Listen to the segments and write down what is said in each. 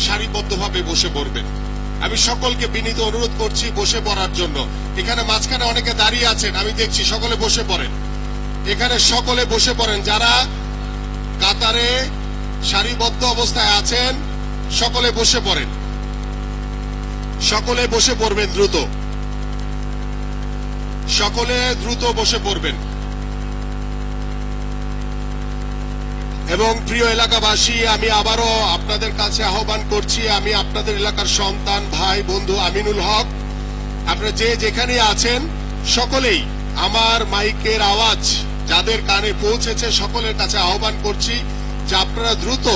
সারিবদ্ধভাবে বসে পড়বেন। আমি সকলকে বিনীত অনুরোধ করছি বসে পড়ার জন্য। এখানে মাঝখানে অনেকে দাঁড়িয়ে আছেন, আমি দেখছি, সকলে বসে পড়েন। এখানে সকলে বসে পড়েন। যারা কাতারে সারিবদ্ধ অবস্থায় আছেন সকলে বসে পড়েন। সকলে বসে পড়বেন দ্রুত, সকলে দ্রুত বসে পড়বেন। এবং প্রিয় এলাকাবাসী, আমি আবারও আপনাদের কাছে আহ্বান করছি, আমি আপনাদের এলাকার সন্তান, ভাই, বন্ধু আমিনুল হক। আপনারা যে যেখানে আছেন সকলেই আমার মাইকের আওয়াজ যাদের কানে পৌঁছেছে সকলের কাছে আহ্বান করছি যে আপনারা দ্রুত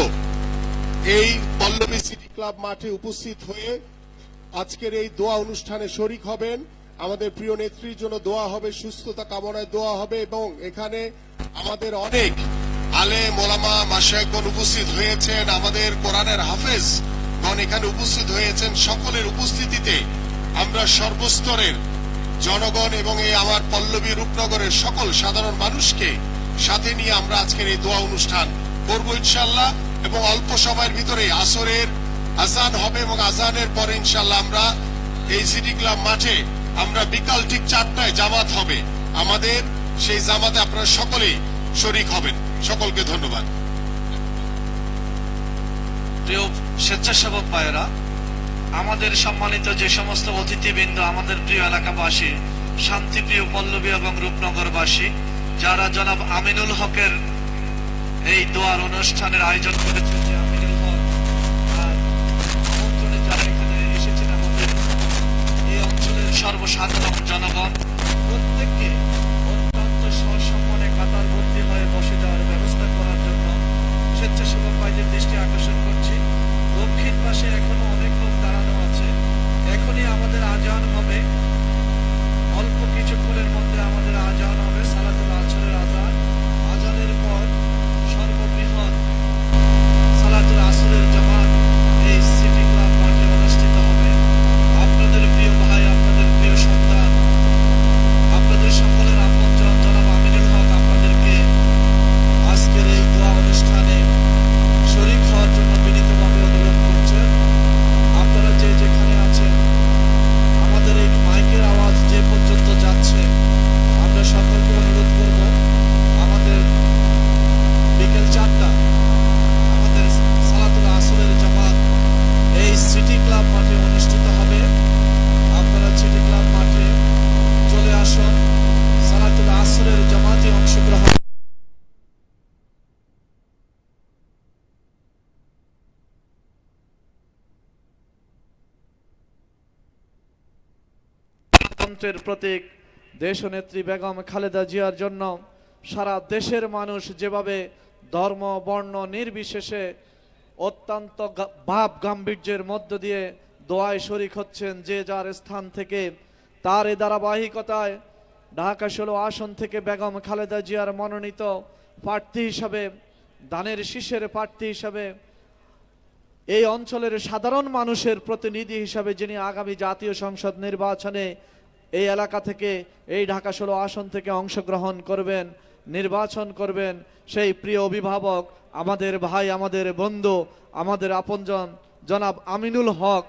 এই পল্লবী সিটি ক্লাব মাঠে উপস্থিত হয়ে আজকের এই দোয়া অনুষ্ঠানে শরীক হবেন। আমাদের প্রিয় নেত্রীর জন্য দোয়া হবে, সুস্থতা কামনায় দোয়া হবে এবং এখানে আমাদের অনেক আলেম ওলামা মাশায়েখগণ উপস্থিত হয়েছেন, আমাদের কোরআনের হাফেজগণ এখানে উপস্থিত হয়েছেন। সকলের উপস্থিতিতে আমরা সর্বস্তরের জনগণ এবং এই আমার পল্লবী রূপনগরের সকল সাধারণ মানুষকে সাথে নিয়ে আমরা আজকের এই দোয়া অনুষ্ঠান করব ইনশাআল্লাহ। এবং অল্প সময়ের ভিতরে আসরের আজান হবে এবং আজানের পরে ইনশাআল্লাহ আমরা এই সিটি ক্লাব মাঠে আমরা বিকাল ঠিক 4টায় জামাত হবে আমাদের, সেই জামাতে আপনারা সকলেই শরীক হবেন। সকলকে ধন্যবাদ। প্রিয় স্বেচ্ছাসেবক ভাইয়েরা, আমাদের সম্মানিত যে সমস্ত অতিথিবৃন্দ, আমাদের প্রিয় এলাকাবাসী, শান্তিপ্রিয় পল্লবী এবং রূপনগরবাসী, যারা জনাব আমিনুল হকের এই দোয়ার অনুষ্ঠানের আয়োজন করেছেন, যে আমিনুল হক আমন্ত্রণে যারা এখানে এসেছেন আমাদের এই অঞ্চলের সর্বসাধারণ জনগণ, প্রত্যেককে অত্যন্ত সসম্মানে কাতারবন্দি হয়ে বসে যাওয়ার ব্যবস্থা করার জন্য স্বেচ্ছাসেবক ভাইদের দৃষ্টি আকর্ষণ করছি। দক্ষিণ পাশে এখনো অনেক লোক দাঁড়ানো আছে। এখনই আমাদের আজান হবে, অল্প কিছুক্ষণের মধ্যে আমাদের আজান হবে, সালাতুল আসরের আজান। আজানের পর সর্ববৃহৎ সালাতুল আসরের জামাত এই সিটি ক্লাব মাঠে অনুষ্ঠিত হবে। আপনাদের প্রিয় ভাই, আপনাদের প্রিয় সন্তান, আপনাদের সকলের আপনজন জনাব আমিনুল হক আপনাদেরকে আজকের এই দোয়া অনুষ্ঠানে শরীক হওয়ার জন্য বিনীতভাবে অনুরোধ করছেন। আপনারা যে যেখানে আছেন, আমাদের এই মাইকের আওয়াজ যে পর্যন্ত যাচ্ছে, আমরা সকলকে অনুরোধ করব, আমাদের বিকেল 4টা আমাদের সালাতুল আসরের জামাত এই সিটি ক্লাব মাঠে অনুষ্ঠিত হবে। আপনারা সিটি ক্লাব মাঠে চলে আসুন, সালাতুল আসরের জামাতে অংশগ্রহণ। গণতন্ত্রের প্রতীক দেশনেত্রী বেগম খালেদা জিয়ার জন্য সারা দেশের মানুষ যেভাবে ধর্ম বর্ণ নির্বিশেষে অত্যন্ত ভাব গাম্ভীর্যের মধ্য দিয়ে দোয়ায় শরীক হচ্ছেন, যে যার স্থান থেকে, তার এই ধারাবাহিকতায় ঢাকা 16 আসন থেকে বেগম খালেদা জিয়ার মনোনীত প্রার্থী হিসাবে, ধানের শীষের প্রার্থী হিসাবে, এই অঞ্চলের সাধারণ মানুষের প্রতিনিধি হিসাবে যিনি আগামী জাতীয় সংসদ নির্বাচনে এই এলাকা থেকে, এই ঢাকা 16 আসন থেকে অংশগ্রহণ করবেন, নির্বাচন করবেন, সেই প্রিয় অভিভাবক, আমাদের ভাই, আমাদের বন্ধু, আমাদের আপনজন জনাব আমিনুল হক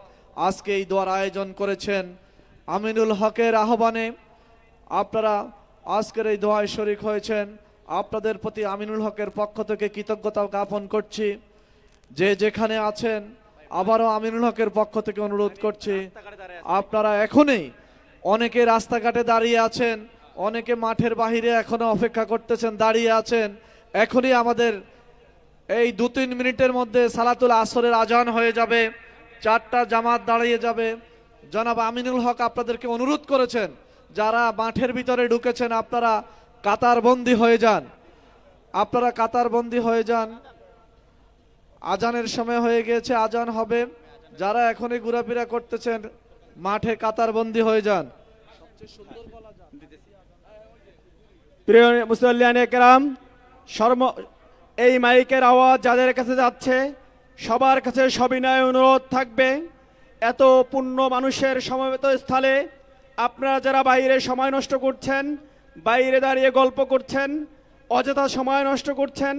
আজকে এই দোয়ার আয়োজন করেছেন। আমিনুল হকের আহ্বানে আপনারা আজকের এই দোয়ায় শরীক হয়েছেন। আপনাদের প্রতি আমিনুল হকের পক্ষ থেকে কৃতজ্ঞতা জ্ঞাপন করছি। যে যেখানে আছেন আবারও আমিনুল হকের পক্ষ থেকে অনুরোধ করছি, আপনারা এখনই, অনেকে রাস্তাঘাটে দাঁড়িয়ে আছেন, অনেকে মাঠের বাহিরে এখনো অপেক্ষা করতেছেন, দাঁড়িয়ে আছেন, এখনই আমাদের এই 2-3 মিনিটের মধ্যে সালাতুল আসরের আজান হয়ে যাবে, 4টা জামাত দাঁড়িয়ে যাবে। জনাব আমিনুল হক আপনাদেরকে অনুরোধ করেছেন, যারা মাঠের ভিতরে ঢুকেছেন আপনারা কাতারবন্দি হয়ে যান, আপনারা কাতারবন্দি হয়ে যান। আজানের সময় হয়ে গিয়েছে, আজান হবে। যারা এখনই ঘোরাফেরা করতেছেন মাঠে কাতারবন্দি হয়ে যান। প্রিয় মুসল্লিয়ানে কেরাম, এই মাইকের আওয়াজ যাদের কাছে যাচ্ছে সবার কাছে সবিনয় অনুরোধ থাকবে, এত পূর্ণ মানুষের সমবেত স্থলে আপনারা যারা বাইরে সময় নষ্ট করছেন, বাইরে দাঁড়িয়ে গল্প করছেন, অযথা সময় নষ্ট করছেন,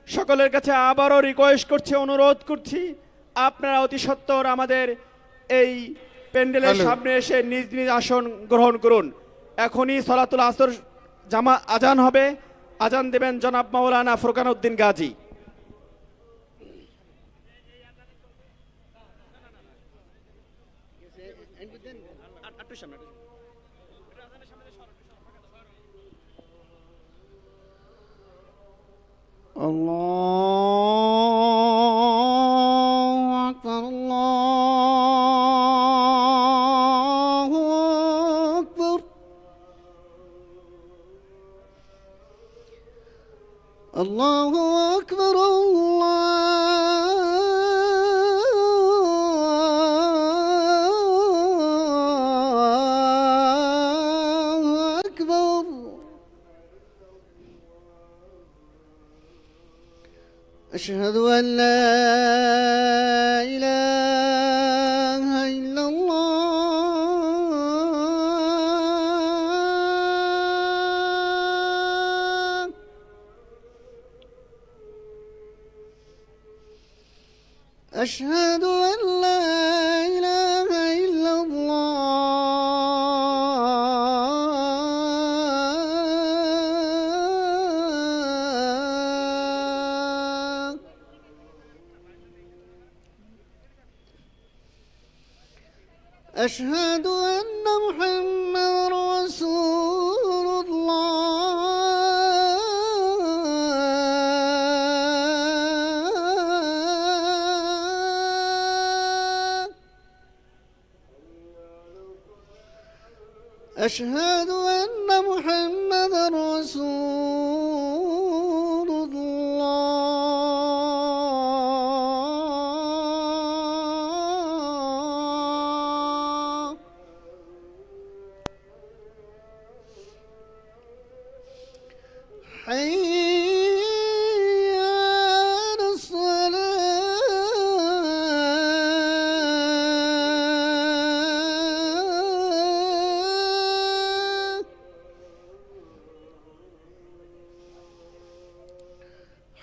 সকলের কাছে আবারও রিকোয়েস্ট করছি, অনুরোধ করছি, আপনারা অতি সত্বর আমাদের এই প্যান্ডেলের হ্যালো। সামনে এসে নিজ নিজ আসন গ্রহণ করুন। এখনই সলাতুল আসর জামা আজান হবে। আজান দেবেন জনাব মাওলানা ফুরকান উদ্দিন গাজী। الله أكبر الله أكبر الله أكبر الله أكبر أشهد أن لا إله إلا الله أشهد أن لا إله إلا الله أشهد أن محمد رسول الله أشهد أن محمد رسول الله حي على الصلاة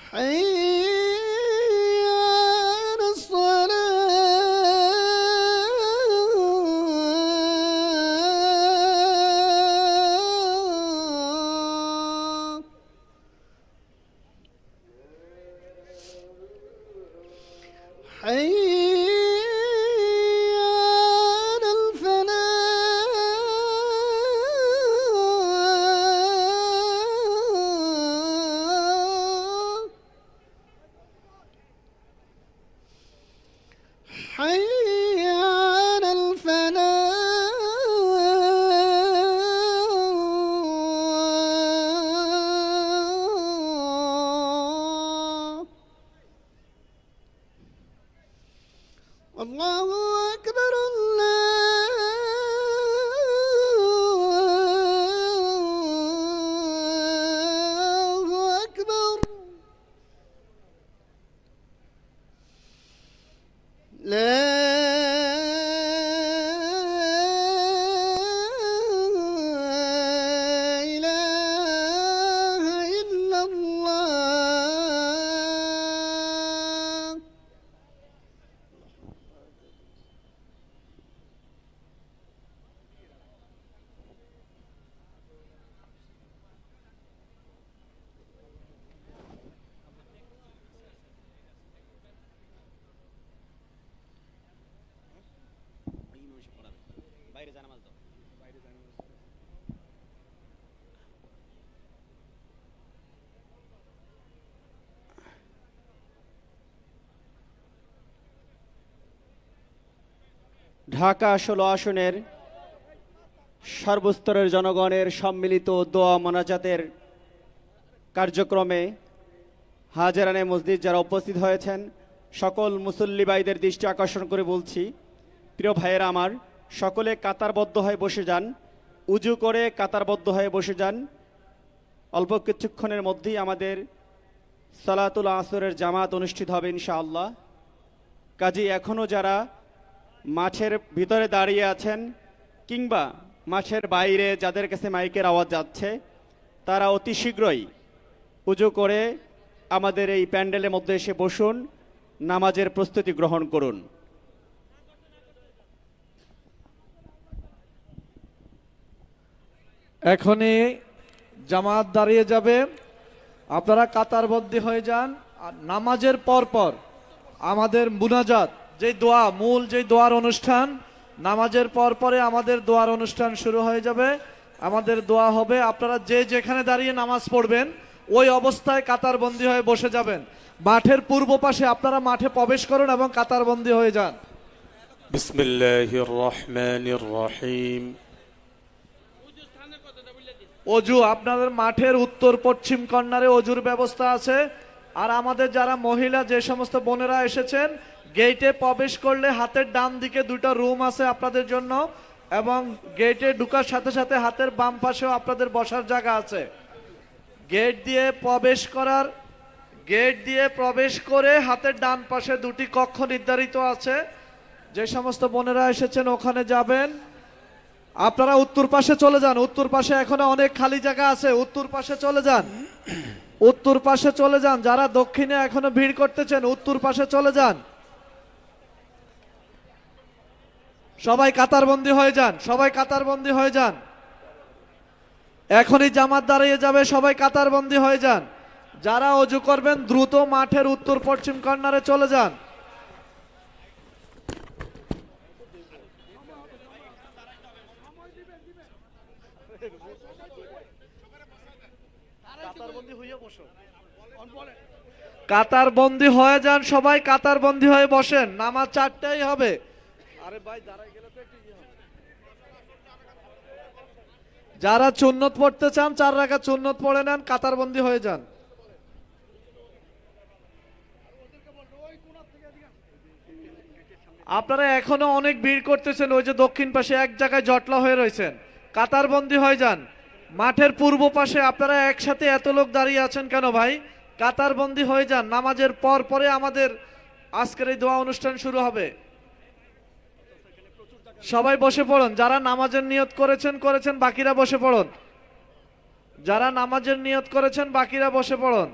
حي على الصلاة حي على الفلاح حي على الفلاح الله أكبر الله أكبر لا إله إلا الله ঢাকা 16 আসনের সর্বস্তরের জনগণের সম্মিলিত দোয়া মোনাজাতের কার্যক্রমে হাজারানে মসজিদ যারা উপস্থিত হয়েছেন সকল মুসল্লি ভাইদের দৃষ্টি আকর্ষণ করে বলছি, প্রিয় ভাইয়েরা আমার, সকলে কাতারবদ্ধ হয়ে বসে যান, উজু করে কাতারবদ্ধ হয়ে বসে যান। অল্প কিছুক্ষণের মধ্যেই আমাদের সালাতুল আসরের জামাত অনুষ্ঠিত হবে ইনশাআল্লাহ। কাজী এখনও যারা মাঠের ভিতরে দাঁড়িয়ে আছেন কিংবা মাঠের বাইরে যাদের কাছে মাইকের আওয়াজ যাচ্ছে, তারা অতি শীঘ্রই উজু করে আমাদের এই প্যান্ডেলের মধ্যে এসে বসুন। নামাজের প্রস্তুতি গ্রহণ করুন। এখনই জামাত দাঁড়িয়ে যাবে, আপনারা কাতারবদ্ধ হয়ে যান। আর নামাজের পর পর আমাদের মুনাজাত, যে দোয়া, মূল যে দোয়ার অনুষ্ঠান, নামাজের পর পরে আমাদের দোয়ার অনুষ্ঠান শুরু হয়ে যাবে। আমাদের দোয়া হবে, আপনারা যে যেখানে দাঁড়িয়ে নামাজ পড়বেন ওই অবস্থায় কাতারবন্দি হয়ে বসে যাবেন। মাঠের পূর্ব পাশে আপনারা মাঠে প্রবেশ করুন এবং কাতারবন্দি হয়ে যান। بسم الله الرحمن الرحيم অজু আপনাদের মাঠের উত্তর পশ্চিম কর্নারে অজুর ব্যবস্থা আছে। আর আমাদের যারা মহিলা, যে সমস্ত বোনেরা এসেছেন, গেটে প্রবেশ করলে হাতের ডান দিকে দুটো রুম আছে আপনাদের জন্য, এবং গেটে ঢোকার সাথে সাথে হাতের বাম পাশেও আপনাদের বসার জায়গা আছে। গেট দিয়ে প্রবেশ করে হাতের ডান পাশে দুটি কক্ষ নির্ধারিত আছে। যে সমস্ত বোনেরা এসেছেন ওখানে যাবেন। আপনারা উত্তর পাশে চলে যান, উত্তর পাশে এখনো অনেক খালি জায়গা আছে, উত্তর পাশে চলে যান, উত্তর পাশে চলে যান। যারা দক্ষিণে এখনো ভিড় করতেছেন উত্তর পাশে চলে যান। সবাই কাতারবন্দি হয়ে যান, সবাই কাতারবন্দি হয়ে যান। এখনই জামাত দাঁড়িয়ে যাবে, সবাই কাতারবন্দি হয়ে যান। যারা অজু করবেন দ্রুত মাঠের উত্তর পশ্চিম কর্নারে চলে যান। কাতারবন্দি হয়ে যান, সবাই কাতারবন্দি হয়ে বসেন। নামাজ 4টায় হবে। আরে ভাই দাঁড়াই গেলে তো একটু ইয়ে হবে। যারা সুন্নত পড়তে চান 4 রাকাত সুন্নত পড়ে নেন, কাতারবন্দি হয়ে যান। আপনারা এখনো অনেক ভিড় করতেছেন, ওই যে দক্ষিণ পাশে এক জায়গায় জটলা হয়ে রয়েছেন, কাতারবন্দি হয়ে যান। মাঠের পূর্ব পাশে আপনারা একসাথে এত লোক দাঁড়িয়ে আছেন কেন ভাই? কাতারবন্দি হয়ে যান। নামাজের পর পরে আমাদের আজকের এই দোয়া অনুষ্ঠান শুরু হবে। সবাই বসে পড়ুন। যারা নামাজের নিয়ত করেছেন বাকিরা বসে পড়ুন। যারা নামাজের নিয়ত করেছেন বাকিরা বসে পড়ুন।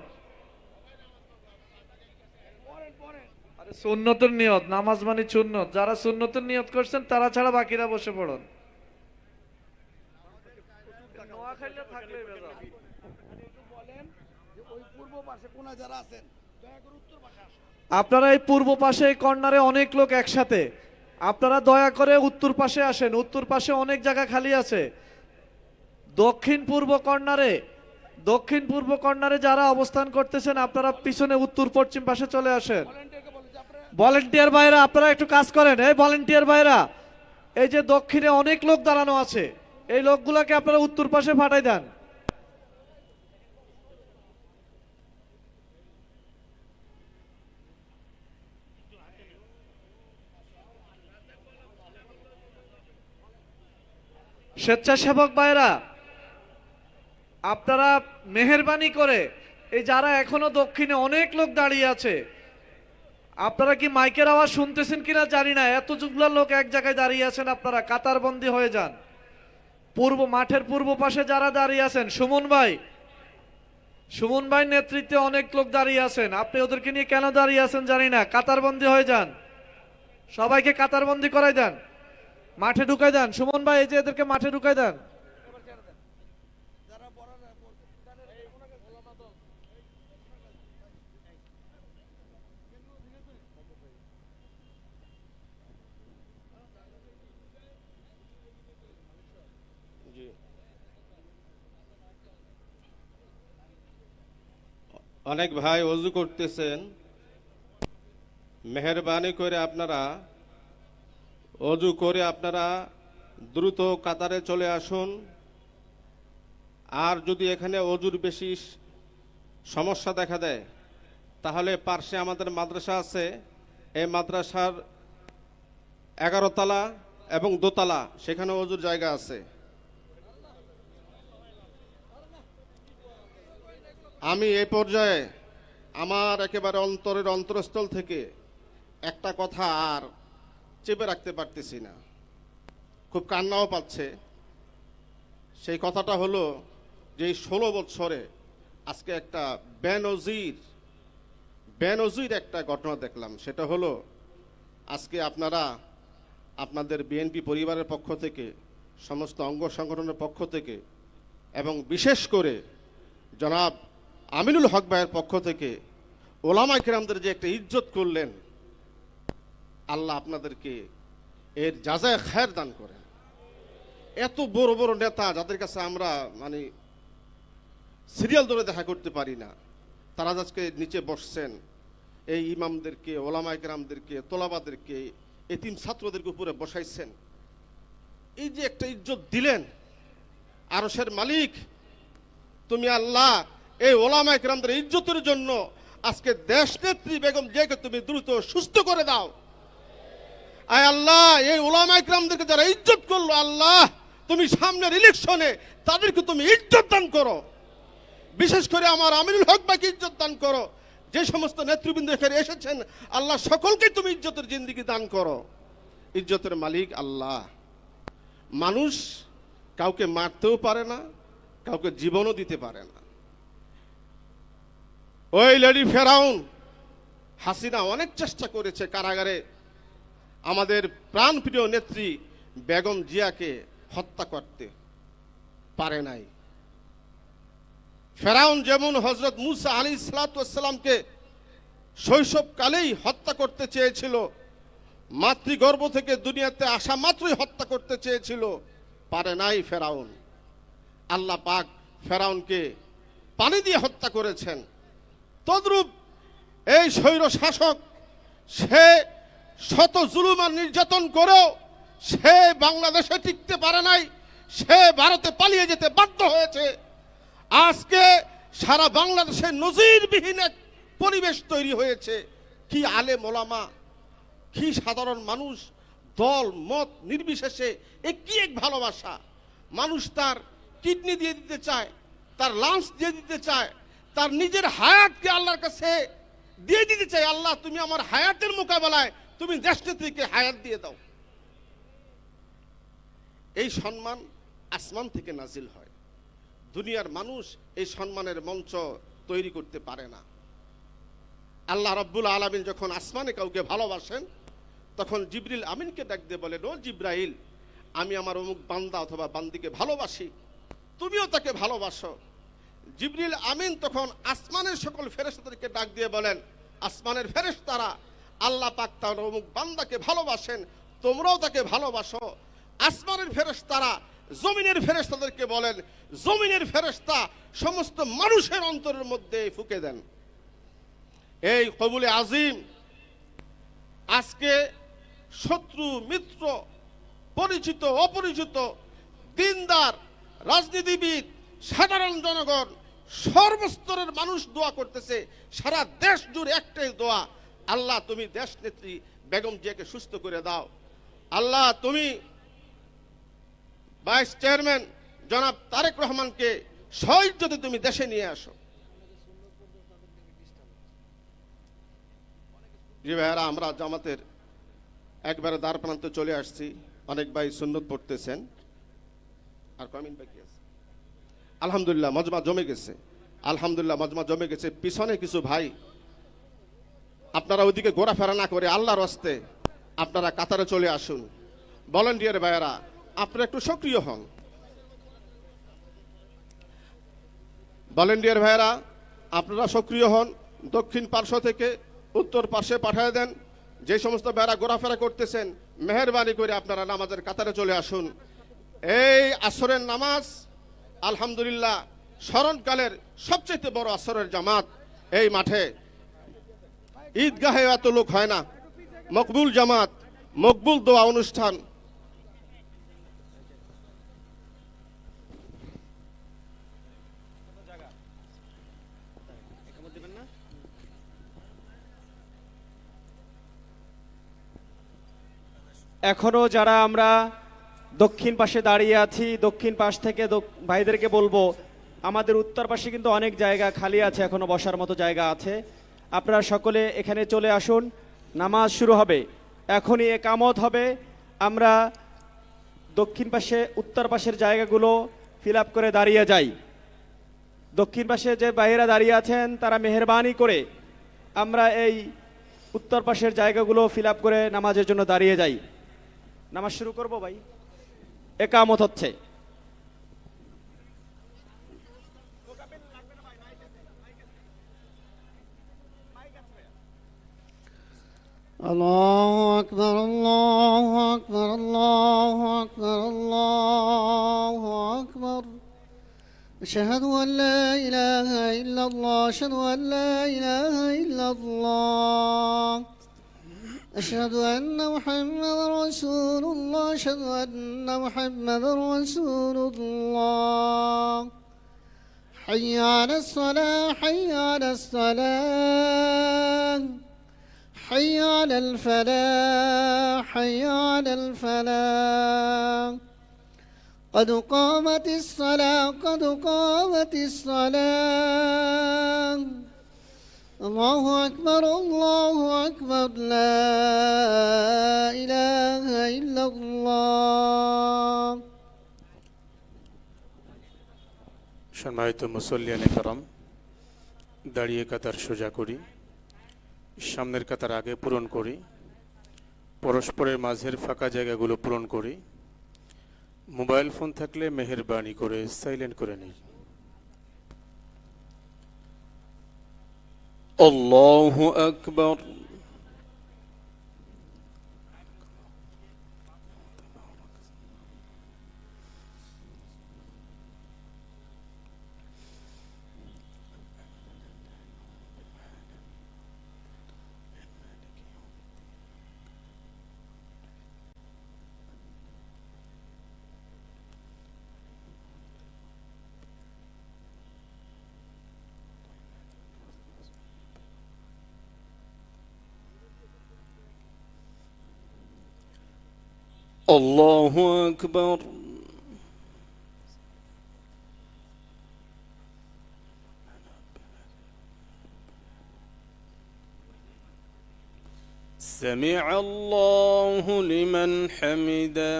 আরে সুন্নতের নিয়ত, নামাজ মানে সুন্নত। যারা সুন্নতের নিয়ত করছেন তারা ছাড়া বাকিরা বসে পড়ুন। আপনারা এই পূর্ব পাশে এই কর্নারে অনেক লোক একসাথে, আপনারা দয়া করে উত্তর পাশে আসেন। উত্তর পাশে অনেক জায়গা খালি আছে। দক্ষিণ পূর্ব কর্নারে যারা অবস্থান করতেছেন আপনারা পিছনে উত্তর পশ্চিম পাশে চলে আসেন। ভলেন্টিয়ার ভাইরা আপনারা একটু কাজ করেন। এই ভলেন্টিয়ার ভাইরা, এই যে দক্ষিণে অনেক লোক দাঁড়ানো আছে, এই লোকগুলাকে আপনারা উত্তর পাশে পাঠাই দেন। স্বেচ্ছাসেবক ভাইরা, আপনারা মেহেরবানি করে, এই যারা এখনো দক্ষিণে অনেক লোক দাঁড়িয়ে আছে, আপনারা কি মাইকের আওয়াজ শুনতেছেন কিনা জানি না, এতগুলো লোক এক জায়গায় দাঁড়িয়ে আছেন, আপনারা কাতারবন্দি হয়ে যান। মাঠের পূর্ব পাশে যারা দাঁড়িয়ে আছেন, সুমন ভাই নেতৃত্বে অনেক লোক দাঁড়িয়ে আছেন। আপনি ওদেরকে নিয়ে কেন দাঁড়িয়ে আছেন জানি না, কাতারবন্দি হয়ে যান। সবাইকে কাতারবন্দি করাই দেন, মাঠে ঢুকাই দেন। সুমন ভাই, এই যে এদেরকে মাঠে ঢুকাই দেন। অনেক ভাই ওযু করতেছেন, মেহেরবানি করে আপনারা ওযু করে আপনারা দ্রুত কাতারে চলে আসুন। আর যদি এখানে ওযুর বেশি সমস্যা দেখা দেয় তাহলে পার্শ্বে আমাদের মাদ্রাসা আছে, এই মাদ্রাসার 11 তলা এবং দোতলা, সেখানে ওযুর জায়গা আছে। আমি এই পর্যায়ে আমার একেবারে অন্তরের অন্তরস্থল থেকে একটা কথা আর চেপে রাখতে পারতেছি না, খুব কান্নাও পাচ্ছে। সেই কথাটা হলো যে 16 বছরে আজকে একটা বেনজির বেনজির একটা ঘটনা দেখলাম। সেটা হলো আজকে আপনারা আপনাদের বিএনপি পরিবারের পক্ষ থেকে, সমস্ত অঙ্গ সংগঠনের পক্ষ থেকে এবং বিশেষ করে জনাব আমিনুল হক ভাইয়ের পক্ষ থেকে ওলামা কিরামদের যে একটা ইজ্জত করলেন, আল্লাহ আপনাদেরকে এর জাযায়ে খায়ের দান করেন। এত বড় বড় নেতা যাদের কাছে আমরা মানে সিরিয়াল ধরে দেখা করতে পারি না, তারা আজকে নিচে বসছেন, এই ইমামদেরকে, ওলামা কিরামদেরকে, তোলাবাদেরকে, এতিম ছাত্রদেরকে উপরে বসাইছেন। এই যে একটা ইজ্জত দিলেন, আরশের মালিক তুমি আল্লাহ এই ওলামা কিরামদের ইজ্জতের জন্য আজকে দেশ নেত্রী বেগম জিয়াকে তুমি দ্রুত সুস্থ করে দাও। আয় আল্লাহ, এই ওলামা কিরামদেরকে যারা ইজ্জত করলো, আল্লাহ তুমি সামনের ইলেকশনে তাদেরকে তুমি ইজ্জত দান করো। বিশেষ করে আমার আমিনুল হক ভাইকে ইজ্জত দান করো। যে সমস্ত নেতৃবৃন্দ এখানে এসেছেন, আল্লাহ সকলকে তুমি ইজ্জতের জিন্দেগি দান করো। ইজ্জতের মালিক আল্লাহ। মানুষ কাউকে মারতেও পারে না, কাউকে জীবনও দিতে পারে না। ওই লেডি ফেরাউন হাসিনা অনেক চেষ্টা করেছে কারাগারে আমাদের প্রাণপ্রিয় নেত্রী বেগম জিয়াকে হত্যা করতে, পারে নাই। ফেরাউন যেমন হযরত মুসা আলাইহিসসালামকে শৈশবকালেই হত্যা করতে চেয়েছিল, মাতৃগর্ভ থেকে দুনিয়াতে আসা মাত্রই হত্যা করতে চেয়েছিল, পারে নাই ফেরাউন। আল্লাহ পাক ফেরাউনকে পানি দিয়ে হত্যা করেছেন। তদ্রূপ এই স্বৈর শাসক, সে শত জুলুম আর নির্যাতন করেও সে বাংলাদেশে টিকতে পারে নাই, সে ভারতে পালিয়ে যেতে বাধ্য হয়েছে। আজকে সারা বাংলাদেশে নজিরবিহীন এক পরিবেশ তৈরি হয়েছে। কি আলেম ওলামা, কি সাধারণ মানুষ, দল মত নির্বিশেষে কি এক ভালোবাসা। মানুষ তার কিডনি দিয়ে দিতে চায়, তার লাংস দিয়ে দিতে চায়, তার নিজের হায়াতকে আল্লাহর কাছে দিয়ে দিতে চায়। আল্লাহ তুমি আমার হায়াতের মোকাবেলায় তুমি দেশনেত্রীকে হায়াত দিয়ে দাও। এই সম্মান আসমান থেকে নাজিল হয়। দুনিয়ার মানুষ এই সম্মানের মঞ্চ তৈরি করতে পারে না। আল্লাহ রাব্বুল আলামিন যখন আসমানে কাউকে ভালোবাসেন, তখন জিবরিল আমিনকে ডাক দিয়ে বলেন, ও জিব্রাইল, আমি আমার অমুক বান্দা অথবা বান্দিকে ভালোবাসি, তুমিও তাকে ভালোবাসো। জিবরিল আমিন তখন আসমানের সকল ফেরেশতাদেরকে ডাক দিয়ে বলেন, আসমানের ফেরেশতারা, আল্লাহ পাক তার অমুক বান্দাকে ভালোবাসেন, তোমরাও তাকে ভালোবাসো। আসমানের ফেরেশতারা জমিনের ফেরেশতাদেরকে বলেন, জমিনের ফেরেশতা সমস্ত মানুষের অন্তরের মধ্যে ফুঁকে দেন। এই কবুলে আজিম আজকে শত্রু মিত্র, পরিচিত অপরিচিত, দিনদার, রাজনীতিবিদ, সাধারণ জনগণ, সর্বস্তরের মানুষ দোয়া করতেছে। সারা দেশ জুড়ে একটাই দোয়া, আল্লাহ তুমি দেশ নেত্রী বেগম জিয়াকে সুস্থ করে দাও। আল্লাহ তুমি ভাইস চেয়ারম্যান জনাব তারেক রহমানকে সহজতে তুমি দেশে নিয়ে আসো। জি ভাইয়ারা, আমরা জামাতের একবারে দ্বার প্রান্তে চলে আসছি। অনেক ভাই সুন্নত পড়তেছেন, আর কমিন বাকি আছে। আলহামদুলিল্লাহ মজমা জমে গেছে, আলহামদুলিল্লাহ মজমা জমে গেছে। পিছনে কিছু ভাই, আপনারা ওইদিকে ঘোরাফেরা না করে আল্লাহর রাস্তে আপনারা কাতারে চলে আসুন। ভলান্টিয়ার ভাইয়ারা, আপনারা একটু সক্রিয় হন। ভলান্টিয়ার ভাইয়ারা, আপনারা সক্রিয় হন। দক্ষিণ পার্শ্ব থেকে উত্তর পার্শ্বে পাঠিয়ে দেন। যে সমস্ত ভাইয়ারা ঘোরাফেরা করতেছেন, মেহেরবানি করে আপনারা নামাজের কাতারে চলে আসুন। এই আসরের নামাজ আলহামদুলিল্লাহ স্মরণকালের সবচেয়ে বড় আসরের জামাত এই মাঠে। ঈদগাহে এত লোক হয় না। মকবুল জামাত, মকবুল দোয়া অনুষ্ঠান। এখনো যারা আমরা দক্ষিণ পাশে দাঁড়িয়ে আছি, দক্ষিণ পাশ থেকে ভাইদেরকে বলবো, আমাদের উত্তর পাশে কিন্তু অনেক জায়গা খালি আছে, এখনো বসার মতো জায়গা আছে। আপনারা সকলে এখানে চলে আসুন। নামাজ শুরু হবে, এখনই একামত হবে। আমরা দক্ষিণ পাশে উত্তর পাশের জায়গাগুলো ফিল আপ করে দাঁড়িয়ে যাই। দক্ষিণ পাশে যে ভাইয়েরা দাঁড়িয়ে আছেন, তারা মেহেরবানি করে আমরা এই উত্তর পাশের জায়গাগুলো ফিল আপ করে নামাজের জন্য দাঁড়িয়ে যাই। নামাজ শুরু করব ভাই। একামত হচ্ছে। الله أكبر الله أكبر الله أكبر الله أكبر أشهد أن لا إله إلا الله أشهد أن لا إله إلا الله أشهد أن محمد رسول الله أشهد أن محمد رسول الله حي على الصلاة حي على الصلاة حي على الفلاح حي على الفلاح قد قامت الصلاة قد قامت الصلاة الله أكبر الله أكبر لا إله إلا الله সম্মানিত মুসল্লিয়ানে কারাম, দাঁড়িয়ে কাতার সোজা করি, সামনের কাতার আগে পূরণ করি, পরস্পরের মাঝের ফাঁকা জায়গাগুলো পূরণ করি। মোবাইল ফোন থাকলে মেহেরবানি করে সাইলেন্ট করে নিই। আল্লাহু আকবার। আল্লাহু আকবার। سمع الله لمن حمده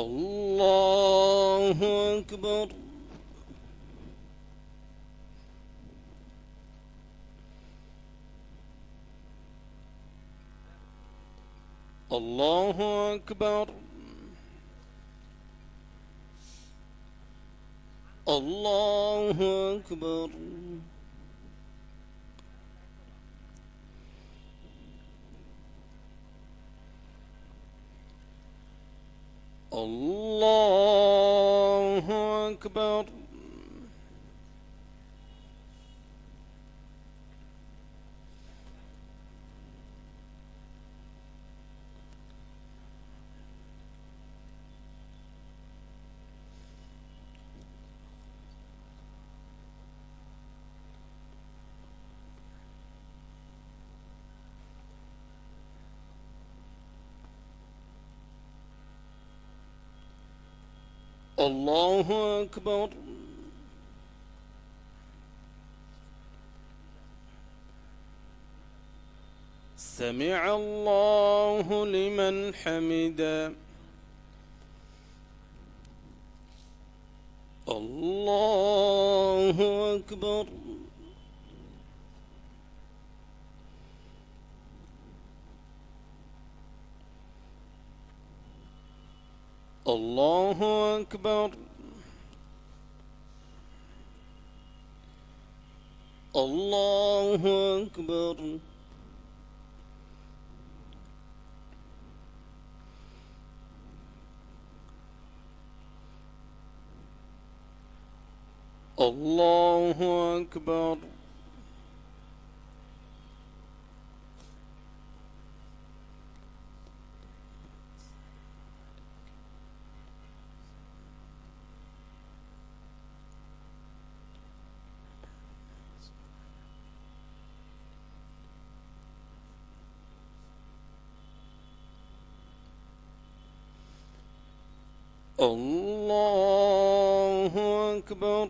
الله أكبر. الله أكبر. الله أكبر. الله أكبر. الله أكبر. سمع الله لمن حمده الله أكبر. الله أكبر. الله أكبر. الله أكبر. الله أكبر.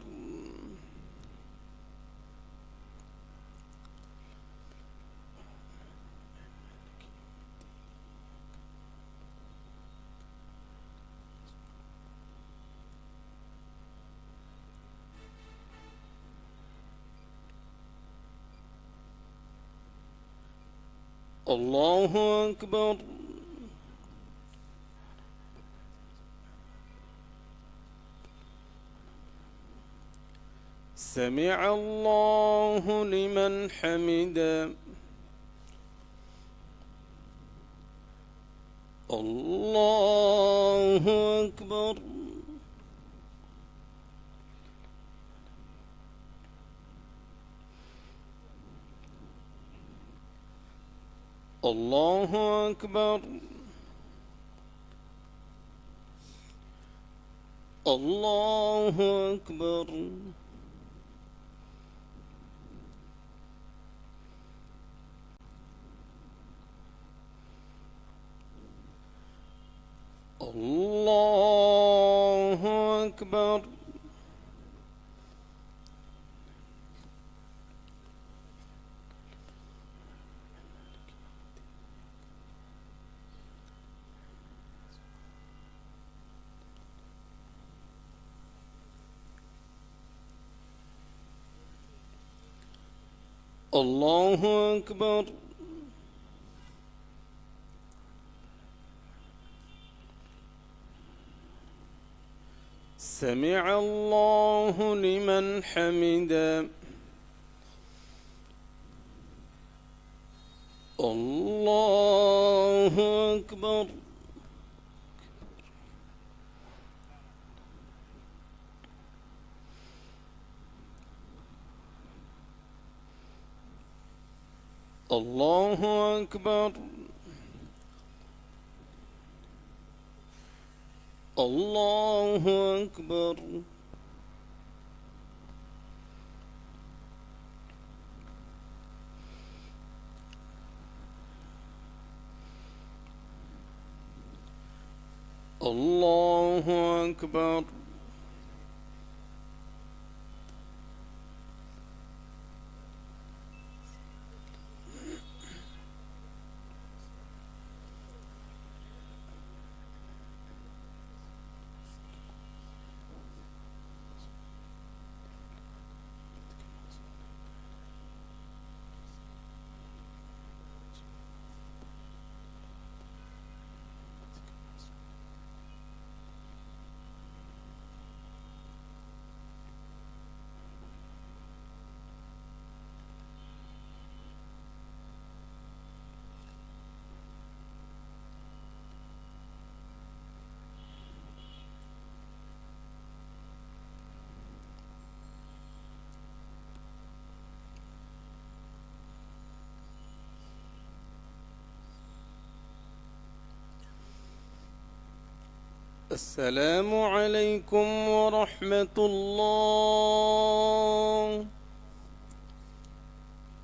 الله أكبر. سمع الله لمن حمده. الله أكبر. الله أكبر. الله أكبر. الله أكبر. الله أكبر. سمع الله لمن حمده. الله أكبر. الله أكبر. الله أكبر. الله أكبر. السلام عليكم ورحمة الله.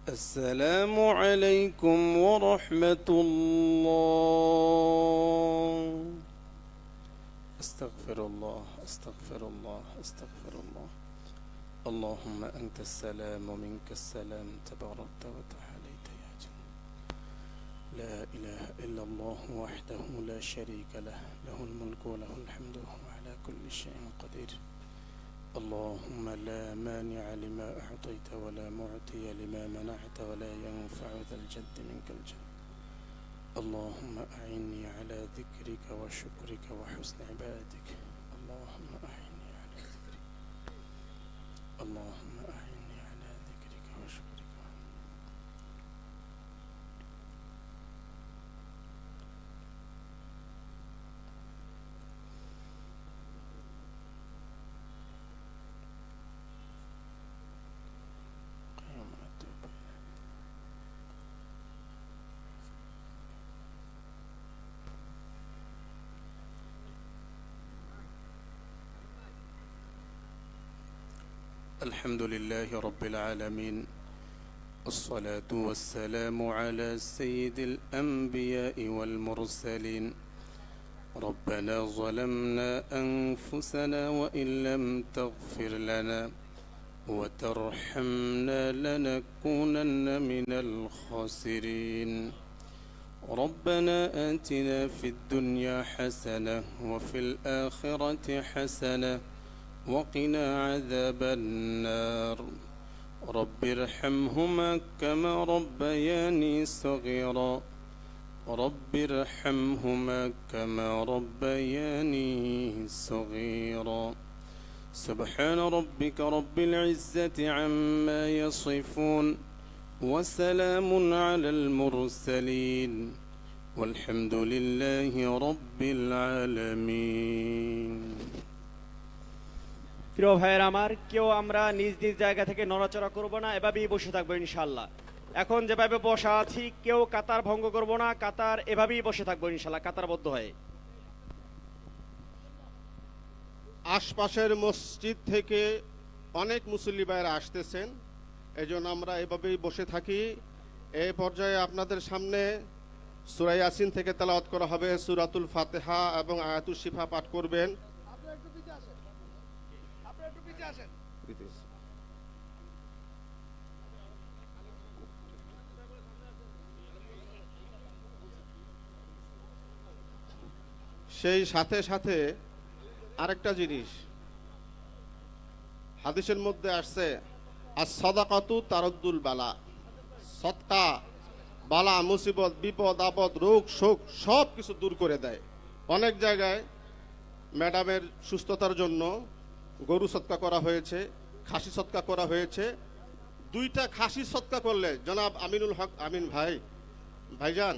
السلام عليكم ورحمة الله. استغفر الله استغفر الله استغفر الله. اللهم أنت السلام ومنك السلام، تباركت وتعاليت يا جل. لا إله إلا الله وحده لا شريك له، له الملك وله الحمد وهو على كل شيء قدير. اللهم لا مانع لما أعطيت ولا معطي لما منعت ولا ينفع ذا الجد منك الجد. اللهم أعني على ذكرك وشكرك وحسن عبادتك. اللهم أعني على ذكرك. اللهم أعني على ذكرك وشكرك. الحمد لله رب العالمين، الصلاة والسلام على سيد الأنبياء والمرسلين. ربنا ظلمنا أنفسنا وإن لم تغفر لنا وترحمنا لنكونن من الخاسرين. ربنا آتنا في الدنيا حسنة وفي الآخرة حسنة وقنا عذاب النار. رب ارحمهما كما ربياني صغيرا رب ارحمهما كما ربياني صغيرا سبحان ربك رب العزة عما يصفون وسلام على المرسلين والحمد لله رب العالمين প্রিয় ভাইয়ের আমার, কেউ আমরা নিজ নিজ জায়গা থেকে নড়াচড়া করব না, এভাবেই বসে থাকবো ইনশাল্লাহ। এখন যেভাবে বসা আছি, কেউ কাতার ভঙ্গ করব না, কাতার এভাবেই বসে থাকবো ইনশাল্লাহ, কাতারবদ্ধ হয়ে। আশপাশের মসজিদ থেকে অনেক মুসল্লি ভাইরা আসতেছেন, এই জন্য আমরা এভাবেই বসে থাকি। এই পর্যায়ে আপনাদের সামনে সূরা ইয়াসিন থেকে তেলাওয়াত করা হবে, সূরাতুল ফাতিহা এবং আয়াতুল শিফা পাঠ করবেন। সেই সাথে সাথে আরেকটা জিনিস হাদিসের মধ্যে আসছে, as-সাদাকাতু তারাদ্দুল বালা, সদকা বালা মুসিবত বিপদ আপদ রোগ শোক সব কিছু দূর করে দেয়। অনেক জায়গায় ম্যাডামের সুস্থতার জন্য গরু সৎকা করা হয়েছে, খাসি সৎকা করা হয়েছে। 2টা খাসি সৎকা করলে, জনাব আমিনুল হক আমিন ভাইজান,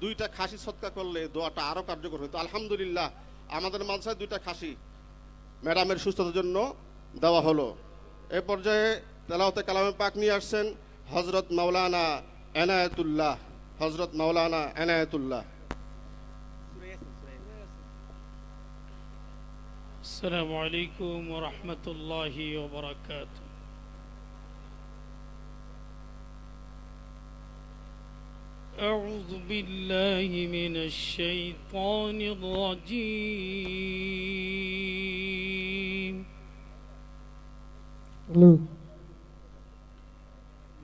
2টা খাসি সৎকা করলে দোয়াটা আরো কার্যকর হতো। আলহামদুলিল্লাহ, আমাদের মাদ্রাসায় 2টা খাসি ম্যাডামের সুস্থতার জন্য দেওয়া হলো। এই পর্যায়ে তেলাওয়াতে কালামে পাক নিয়ে আসছেন Hazrat Maulana Enayetullah. Hazrat Maulana Enayetullah. السلام عليكم ورحمة الله وبركاته. أعوذ بالله من الشيطان الرجيم.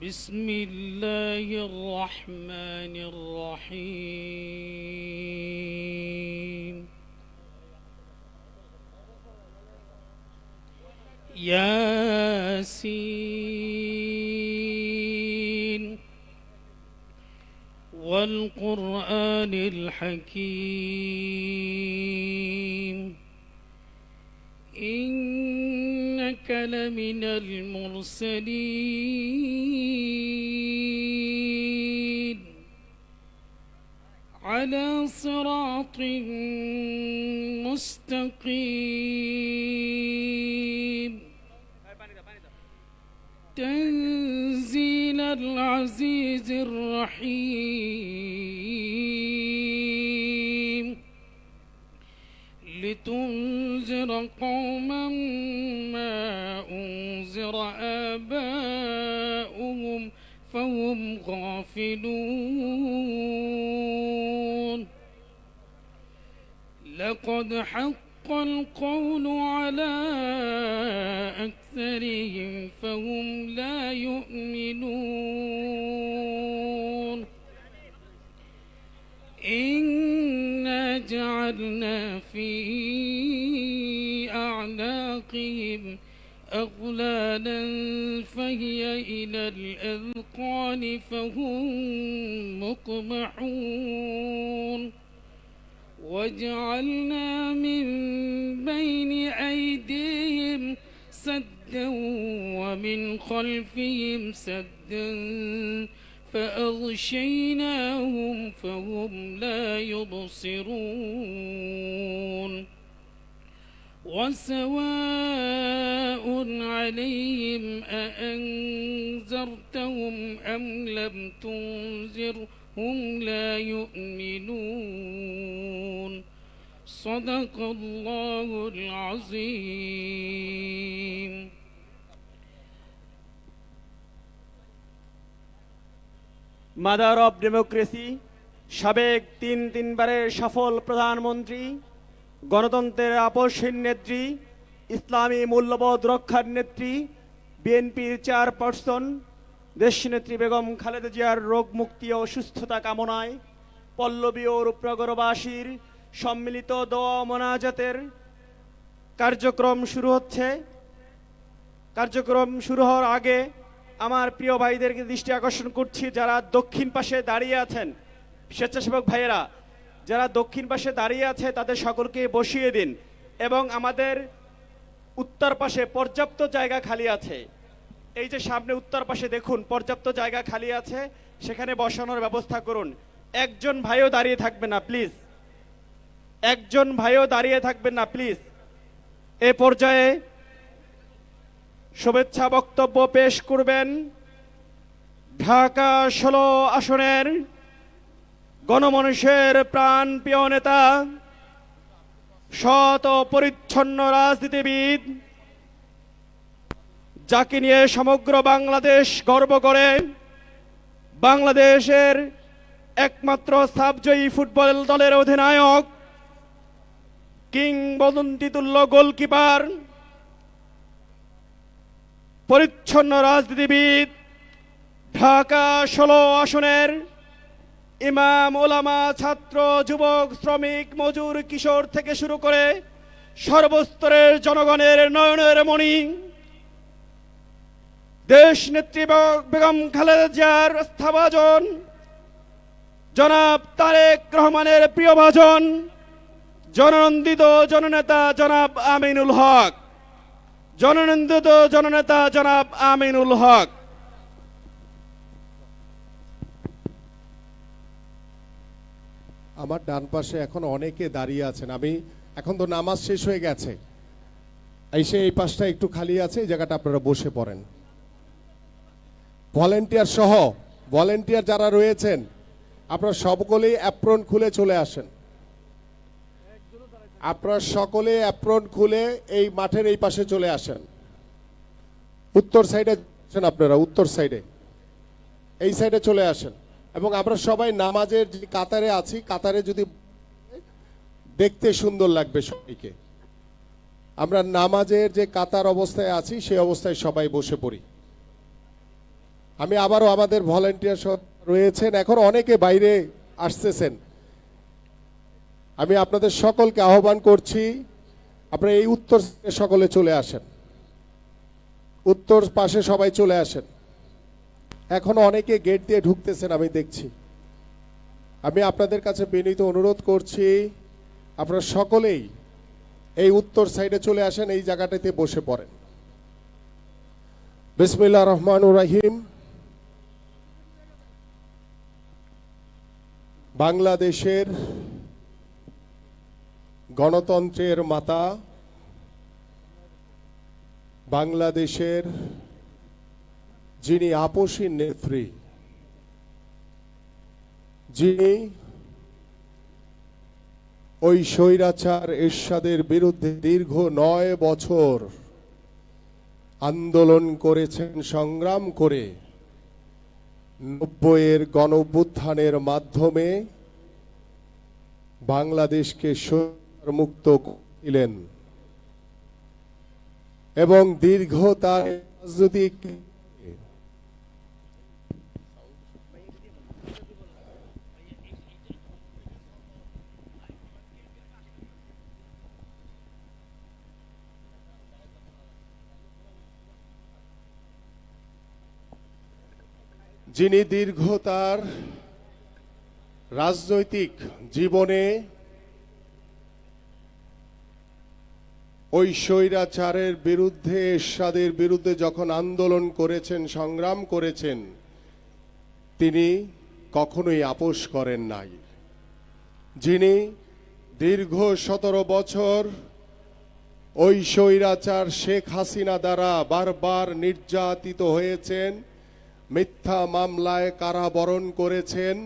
بسم الله الرحمن الرحيم. ياسين والقرآن الحكيم إنك لمن المرسلين على صراط مستقيم تنزيل العزيز الرحيم لتنذر قوما ما أنذر آباؤهم فهم غافلون لقد حق القول على أكثرهم فهم لا يؤمنون إنا جعلنا في أعناقهم أغلالا فهي إلى الأذقان فهم مقمحون وجعلنا من بين أيديهم سدا ومن خلفهم سدا فأغشيناهم فهم لا يبصرون وسواء عليهم أأنذرتهم أم لم تنذرهم لا يؤمنون صدق الله العظيم. Mother of democracy, সাবেক তিনবারের সফল প্রধানমন্ত্রী, গণতন্ত্রের আপসহীন নেত্রী, ইসলামী মূল্যবোধ রক্ষার নেত্রী, বিএনপির চেয়ারপারসন দেশনেত্রী বেগম খালেদা জিয়ার রোগ মুক্তি ও সুস্থতা কামনায় পল্লবী ও রূপনগরবাসীর সম্মিলিত দোয়া ও মোনাজাতের কার্যক্রম শুরু হচ্ছে। কার্যক্রম শুরু হওয়ার আগে আমার প্রিয় ভাইদেরকে দৃষ্টি আকর্ষণ করছি, যারা দক্ষিণ পাশে দাঁড়িয়ে আছেন স্বেচ্ছাসেবক ভাইয়েরা যারা দক্ষিণ পাশে দাঁড়িয়ে আছে তাদের সকলকে বসিয়ে দিন, এবং আমাদের উত্তর পাশে পর্যাপ্ত জায়গা খালি আছে। এই যে সামনে উত্তর পাশে দেখুন পর্যাপ্ত জায়গা খালি আছে, সেখানে বসানোর ব্যবস্থা করুন। একজন ভাইও দাঁড়িয়ে থাকবেন না প্লিজ, একজন ভাইও দাঁড়িয়ে থাকবেন না প্লিজ। এ পর্যায়ে শুভেচ্ছা বক্তব্য পেশ করবেন ঢাকা 16 আসনের গণমানুষের প্রাণ প্রিয় নেতা, সৎ ও পরিচ্ছন্ন রাজনীতিবিদ, যাকে নিয়ে সমগ্র বাংলাদেশ গর্ব করে, বাংলাদেশের একমাত্র সাবজয়ী ফুটবল দলের অধিনায়ক, কিংবদন্তিতুল্য গোলকিপার, পরিচ্ছন্ন রাজনীতিবিদ, ঢাকা 16 আসনের ইমাম, ওলামা, ছাত্র, যুবক, শ্রমিক, মজুর, কিশোর থেকে শুরু করে সর্বস্তরের জনগণের নয়নের মণি, দেশ নেত্রী বেগম খালেদা জিয়ার আস্থাভাজন, জনাব তারেক রহমানের প্রিয়ভাজন, জননন্দিত জননেতা জনাব আমিনুল হক, জননন্দিত জননেতা জনাব আমিনুল হক। আমার ডান পাশে এখন অনেকে দাঁড়িয়ে আছেন। আমি এখন তো নামাজ শেষ হয়ে গেছে, এসে এই পাশটা একটু খালি আছে, এই জায়গাটা আপনারা বসে পড়েন। ভলেন্টিয়ার সহ ভলেন্টিয়ার যারা রয়েছেন আপনারা সকলেই অ্যাপ্রন খুলে চলে আসেন। আপনারা সকলে অ্যাপ্রন খুলে এই মাঠের এই পাশে চলে আসেন। উত্তর সাইডে আসেন, আপনারা উত্তর সাইডে এই সাইডে চলে আসেন। এবং আমরা সবাই নামাজের যে কাতারে আছি, কাতারে যদি দেখতে সুন্দর লাগবে সবাইকে। আমরা নামাজের যে কাতার অবস্থায় আছি সেই অবস্থায় সবাই বসে পড়ি। আমি আবারও আমাদের ভলেন্টিয়ার রয়েছেন, এখন অনেকে বাইরে আসতেছেন, আমি আপনাদের সকলকে আহ্বান করছি আপনারা এই উত্তর সকলে চলে আসেন, উত্তর পাশে সবাই চলে আসেন। এখনো অনেকে গেট দিয়ে ঢুকতেছেন আমি দেখছি। আমি আপনাদের কাছে বিনীত অনুরোধ করছি আপনারা সকলেই এই উত্তর সাইডে চলে আসেন, এই জায়গাটাতে বসে পড়েন। বিসমিল্লাহির রহমানির রহিম। বাংলাদেশের গণতন্ত্রের মাতা, বাংলাদেশের যিনি আপসী নেত্রী, যিনি ওই স্বৈরাচার এরশাদের বিরুদ্ধে দীর্ঘ 9 বছর আন্দোলন করেছেন, সংগ্রাম করে 90-এর গণঅভ্যুত্থানের মাধ্যমে বাংলাদেশকে স্বৈরাচার মুক্ত করেছিলেন এবং দীর্ঘ তার রাজনৈতিক যিনি দীর্ঘ তার রাজনৈতিক জীবনে ওই স্বৈরাচারের বিরুদ্ধে, এরশাদের বিরুদ্ধে যখন আন্দোলন করেছেন, সংগ্রাম করেছেন, তিনি কখনোই আপোস করেন নাই। যিনি দীর্ঘ 17 বছর ওই স্বৈরাচার শেখ হাসিনা দ্বারা বারবার নির্যাতিত হয়েছেন, মিথ্যা মামলায় কারাবরণ করেছেন,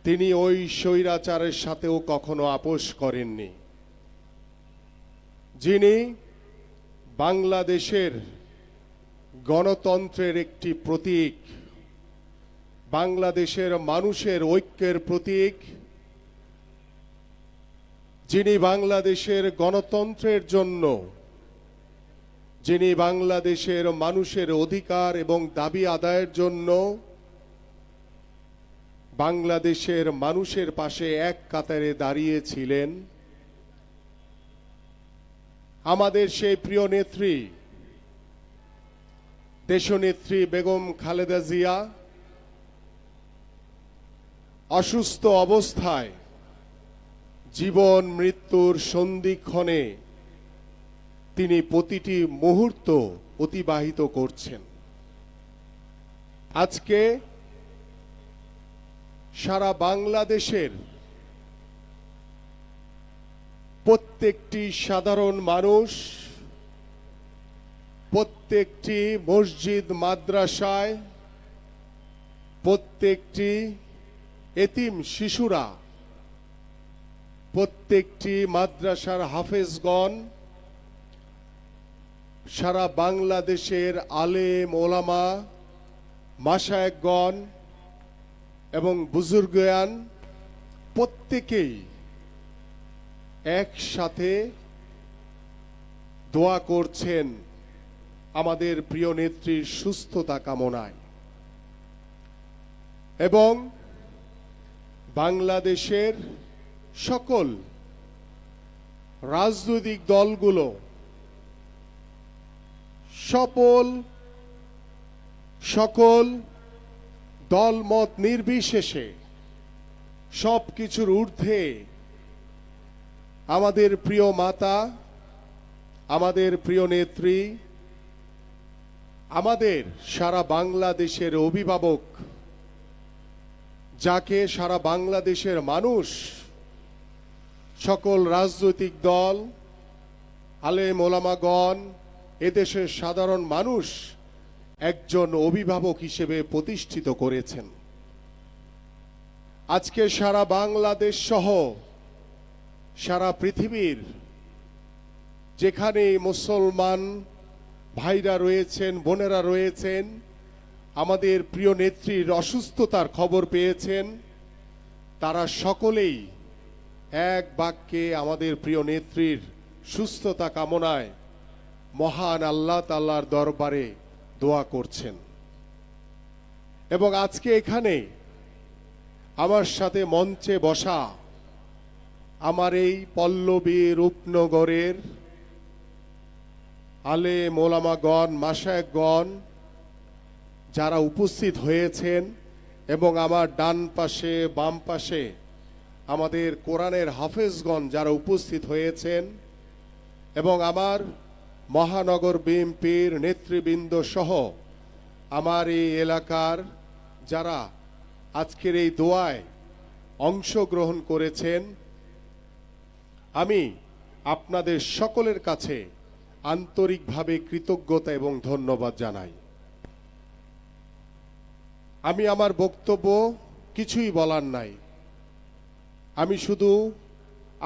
তিনি ওই স্বৈরাচারের সাথেও কখনো আপোস করেননি। যিনি বাংলাদেশের গণতন্ত্রের একটি প্রতীক, বাংলাদেশের মানুষের ঐক্যের প্রতীক, যিনি বাংলাদেশের গণতন্ত্রের জন্য, যিনি বাংলাদেশের মানুষের অধিকার এবং দাবি আদায়ের জন্য বাংলাদেশের মানুষের পাশে এক কাতারে দাঁড়িয়েছিলেন, আমাদের সেই প্রিয় নেত্রী, দেশনেত্রী বেগম খালেদা জিয়া। অসুস্থ অবস্থায় জীবন মৃত্যুর সন্ধিক্ষণে তিনি প্রতিটি মুহূর্ত অতিবাহিত করছেন। আজকে সারা বাংলাদেশের প্রত্যেকটি সাধারণ মানুষ, প্রত্যেকটি মসজিদ মাদ্রাসায়, প্রত্যেকটি এতিম শিশুরা, প্রত্যেকটি মাদ্রাসার হাফেজগণ, সারা বাংলাদেশের আলেম ওলামা, মাশায়েখগণ এবং বুজুর্গান প্রত্যেকেই একসাথে দোয়া করছেন আমাদের প্রিয় নেত্রীর সুস্থতা কামনায়। এবং বাংলাদেশের সকল রাজনৈতিক দলগুলো সকল দলমত নির্বিশেষে সবকিছুর ঊর্ধ্বে আমাদের প্রিয় মাতা, আমাদের প্রিয় নেত্রী, আমাদের সারা বাংলাদেশের অভিভাবক, যাকে সারা বাংলাদেশের মানুষ, সকল রাজনৈতিক দল, আলেম ওলামাগণ, এদেশের সাধারণ মানুষ একজন অভিভাবক হিসেবে প্রতিষ্ঠিত করেছেন। আজকে সারা বাংলাদেশ সহ সারা পৃথিবীর যেখানে মুসলমান ভাইরা রয়েছেন, বোনেরা রয়েছেন, আমাদের প্রিয় নেত্রীর অসুস্থতার খবর পেয়েছেন, তারা সকলেই এক বাক্যে আমাদের প্রিয় নেত্রীর সুস্থতা কামনায় মহান আল্লাহ তাআলার দরবারে দোয়া করছেন। এবং আজকে এখানে আমার সাথে মঞ্চে বসা আমার এই পল্লবী রূপনগরের আলেম ওলামাগণ, মাশায়েখগণ যারা উপস্থিত হয়েছেন, এবং আমার ডান পাশে বাম পাশে আমাদের কোরআনের হাফেজগণ যারা উপস্থিত হয়েছেন, এবং আমার মহানগর বিএনপির নেতৃবৃন্দ সহ আমার এই এলাকার যারা আজকের এই দোয়ায় অংশগ্রহণ করেছেন, আমি আপনাদের সকলের কাছে আন্তরিকভাবে কৃতজ্ঞতা এবং ধন্যবাদ জানাই। আমি আমার বক্তব্য কিছুই বলার নাই, আমি শুধু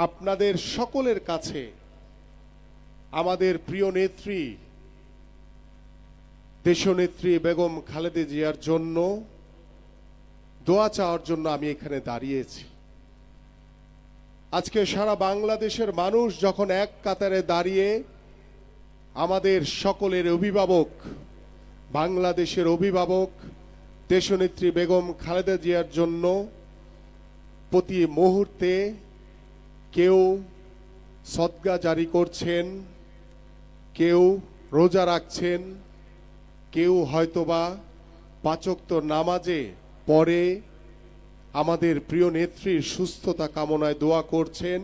আপনাদের সকলের কাছে আমাদের প্রিয় নেত্রী দেশনেত্রী বেগম খালেদা জিয়ার জন্য দোয়া চাওয়ার জন্য আমি এখানে দাঁড়িয়েছি। আজকে সারা বাংলাদেশের মানুষ যখন এক কাতারে দাঁড়িয়ে আমাদের সকলের অভিভাবক, বাংলাদেশের অভিভাবক দেশনেত্রী বেগম খালেদা জিয়ার জন্য প্রতি মুহূর্তে কেউ সদকা জারি করছেন, কেউ রোজা রাখছেন, কেউ হয়তোবা পাঁচ ওয়াক্ত নামাজে পড়ে আমাদের প্রিয় নেত্রীর সুস্থতা কামনায় দোয়া করছেন,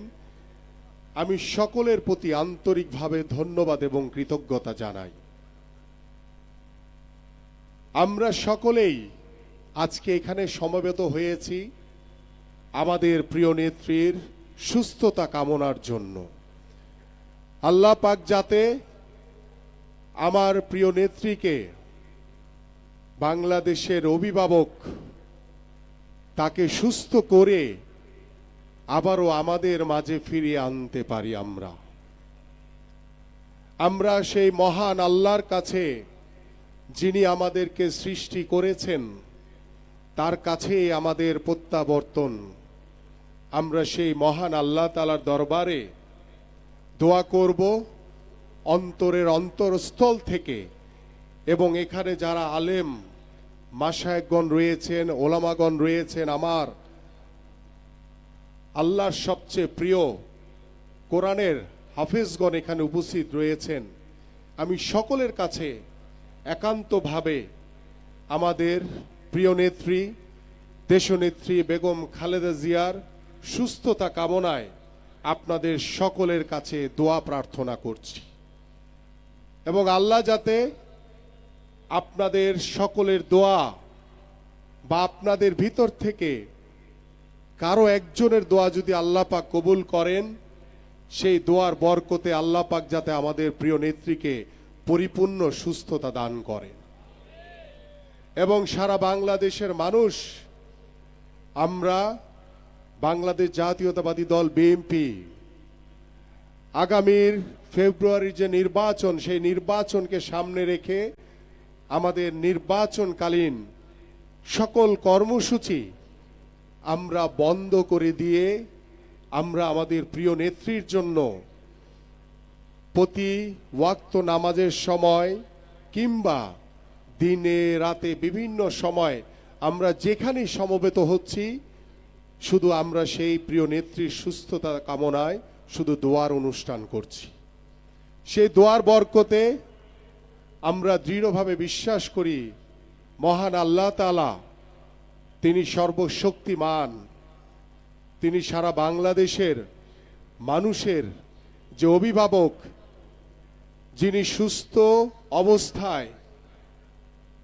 আমি সকলের প্রতি আন্তরিকভাবে ধন্যবাদ এবং কৃতজ্ঞতা জানাই। আমরা সকলেই আজকে এখানে সমবেত হয়েছি আমাদের প্রিয় নেত্রীর সুস্থতা কামনার জন্য। আল্লাহ পাক যাতে আমার প্রিয় নেত্রীকে, বাংলাদেশের অভিভাবক, তাকে সুস্থ করে আবারও আমাদের মাঝে ফিরিয়ে আনতে পারি। আমরা সেই মহান আল্লাহর কাছে, যিনি আমাদেরকে সৃষ্টি করেছেন, তার কাছে আমাদের প্রত্যাবর্তন। আমরা সেই মহান আল্লাহ তাআলার দরবারে দোয়া করব অন্তরের অন্তরস্থল থেকে। এবং এখানে যারা আলেম মাশায়েখগণ রয়েছেন, ওলামাগণ রয়েছেন, আমার আল্লাহর সবচেয়ে প্রিয় কোরআনের হাফেজগণ এখানে উপস্থিত রয়েছেন, আমি সকলের কাছে একান্তভাবে আমাদের প্রিয় নেত্রী দেশনেত্রী বেগম খালেদা জিয়ার সুস্থতা কামনায় আপনাদের সকলের কাছে দোয়া প্রার্থনা করছি এবং আল্লাহ যাতে আপনাদের সকলের দোয়া বা আপনাদের ভিতর থেকে কারো একজনের দোয়া যদি আল্লাহ পাক কবুল করেন, সেই দোয়ার বরকতে আল্লাহ পাক যাতে আমাদের প্রিয় নেত্রীকে পরিপূর্ণ সুস্থতা দান করেন এবং সারা বাংলাদেশের মানুষ, আমরা বাংলাদেশ জাতীয়তাবাদী দল বিএনপি আগামীর ফেব্রুয়ারির যে নির্বাচন, সেই নির্বাচনকে সামনে রেখে আমাদের নির্বাচনকালীন সকল কর্মসূচি আমরা বন্ধ করে দিয়ে আমরা আমাদের প্রিয় নেত্রীর জন্য প্রতি ওয়াক্ত নামাজের সময় কিংবা দিনে রাতে বিভিন্ন সময় আমরা যেখানেই সমবেত হচ্ছি, শুধু আমরা সেই প্রিয় নেত্রীর সুস্থতা কামনায় শুধু দোয়ার অনুষ্ঠান করছি। সেই দোয়ার বরকতে আমরা দৃঢ়ভাবে বিশ্বাস করি মহান আল্লাহ তাআলা তিনি সর্বশক্তিমান, তিনি সারা বাংলাদেশের মানুষের যে অভিভাবক, যিনি সুস্থ অবস্থায়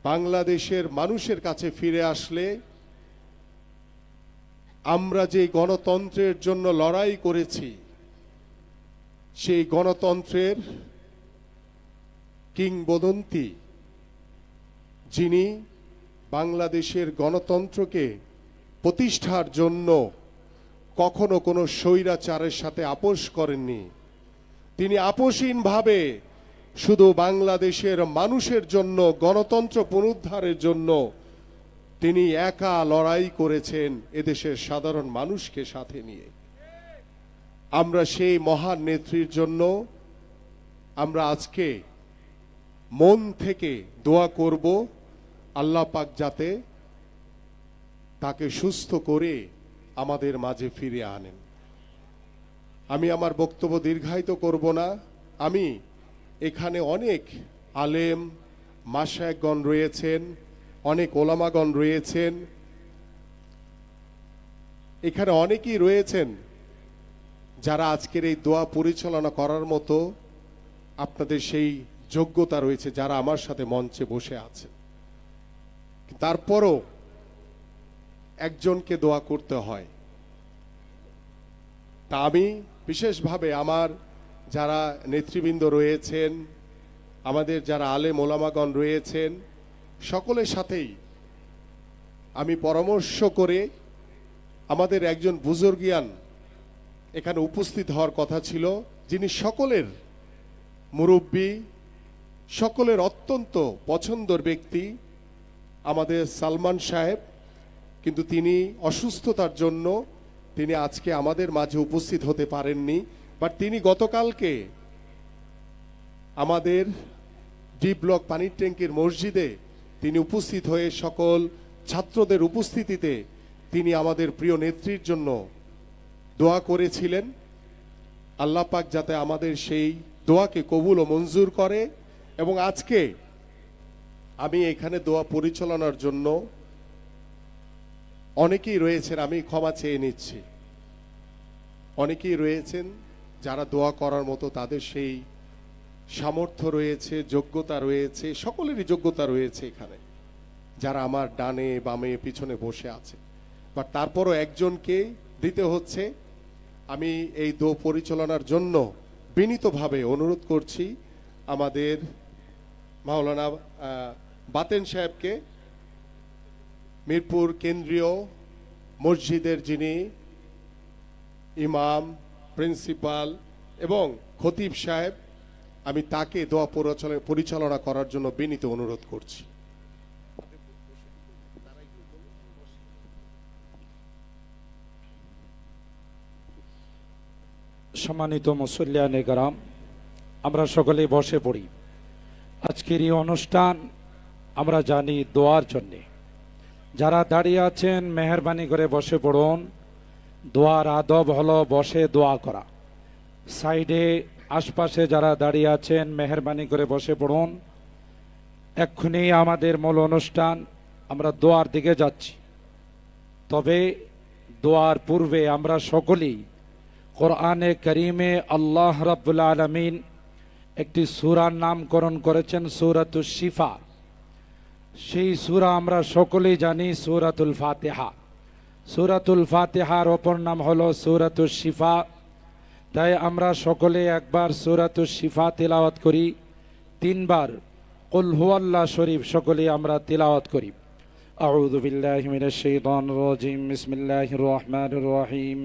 বাংলাদেশের মানুষের কাছে ফিরে আসলে আমরা যে গণতন্ত্রের জন্য লড়াই করেছি, সেই গণতন্ত্রের কিংবদন্তি, যিনি বাংলাদেশের গণতন্ত্রকে প্রতিষ্ঠার জন্য কখনো কোনো স্বৈরাচারের সাথে আপোষ করেননি, তিনি আপোষহীনভাবে শুধু বাংলাদেশের মানুষের জন্য, গণতন্ত্র পুনরুদ্ধারের জন্য তিনি একা লড়াই করেছেন এদেশের সাধারণ মানুষকে সাথে নিয়ে। আমরা সেই মহান নেত্রীর জন্য আমরা আজকে মন থেকে দোয়া করব আল্লাহ পাক যাতে তাকে সুস্থ করে আমাদের মাঝে ফিরে আনেন। আমি আমার বক্তব্য দীর্ঘায়িত করব না। আমি এখানে অনেক আলেম মাশায়েখগণ রয়েছেন, অনেক ওলামাগণ রয়েছেন, এখানে অনেকেই রয়েছেন যারা আজকের এই দোয়া পরিচালনা করার মতো আপনাদের সেই যোগ্যতা রয়েছে, যারা আমার সাথে মঞ্চে বসে আছেন। তারপরও একজনকে দোয়া করতে হয়। তা আমি বিশেষভাবে আমার যারা নেতৃবৃন্দ রয়েছেন, আমাদের যারা আলেম ওলামাগণ রয়েছেন, সকলের সাথেই আমি পরামর্শ করে আমাদের একজন বুজুর্গিয়ান এখানে উপস্থিত হওয়ার কথা ছিল, যিনি সকলের মুরব্বী, সকলের অত্যন্ত পছন্দের ব্যক্তি, আমাদের সালমান সাহেব, কিন্তু তিনি অসুস্থতার জন্য তিনি আজকে আমাদের মাঝে উপস্থিত হতে পারেননি। বাট তিনি গতকালকে আমাদের ডি ব্লক পানির ট্যাঙ্কির মসজিদে তিনি উপস্থিত হয়ে সকল ছাত্রদের উপস্থিতিতে তিনি আমাদের প্রিয় নেত্রীর জন্য দোয়া করেছিলেন। আল্লাহ পাক যাতে আমাদের সেই দোয়াকে কবুল ও মঞ্জুর করে। এবং আজকে আমি এখানে দোয়া পরিচালনার জন্য অনেকেই রয়েছেন, আমি ক্ষমা চেয়ে নিচ্ছি, অনেকেই রয়েছেন যারা দোয়া করার মতো তাদের সেই সামর্থ্য রয়েছে, যোগ্যতা রয়েছে, সকলেরই যোগ্যতা রয়েছে এখানে, যারা আমার ডানে বামে পিছনে বসে আছে। বাট তারপরও একজনকে দিতে হচ্ছে। আমি এই দোয়া পরিচালনার জন্য বিনীতভাবে অনুরোধ করছি আমাদের মাওলানা বাতেন সাহেবকে, মিরপুর কেন্দ্রীয় মসজিদের যিনি ইমাম, প্রিন্সিপাল এবং খতিব সাহেব, আমি তাকে দোয়া পরিচালনা করার জন্য বিনীত অনুরোধ করছি। সম্মানিত মুসল্লিয়ানে কেরাম, আমরা সকলে বসে পড়ি। আজকের এই অনুষ্ঠান আমরা জানি দোয়ার জন্যে। যারা দাঁড়িয়ে আছেন মেহরবানি করে বসে পড়ুন। দোয়ার আদব হলো বসে দোয়া করা। সাইডে আশপাশে যারা দাঁড়িয়ে আছেন মেহরবানি করে বসে পড়ুন। এক্ষুনি আমাদের মূল অনুষ্ঠান, আমরা দোয়ার দিকে যাচ্ছি। তবে দোয়ার পূর্বে আমরা সকলেই কোরআনে করিমে আল্লাহ রাব্বুল আলামিন একটি সূরার নামকরণ করেছেন সূরাতুশ শিফা। সেই সূরা আমরা সকলেই জানি সূরাতুল ফাতিহা। সূরাতুল ফাতিহার অপর নাম হলো সূরাতুশ শিফা। তাই আমরা সকলে একবার সূরাতুশ শিফা তিলাওয়াত করি, তিনবার কুল হুয়াল্লাহ শরীফ সকলে আমরা তিলাওয়াত করি। আউযু বিল্লাহি মিনাশ শাইতানির রাজিম, বিসমিল্লাহির রহমানির রহিম।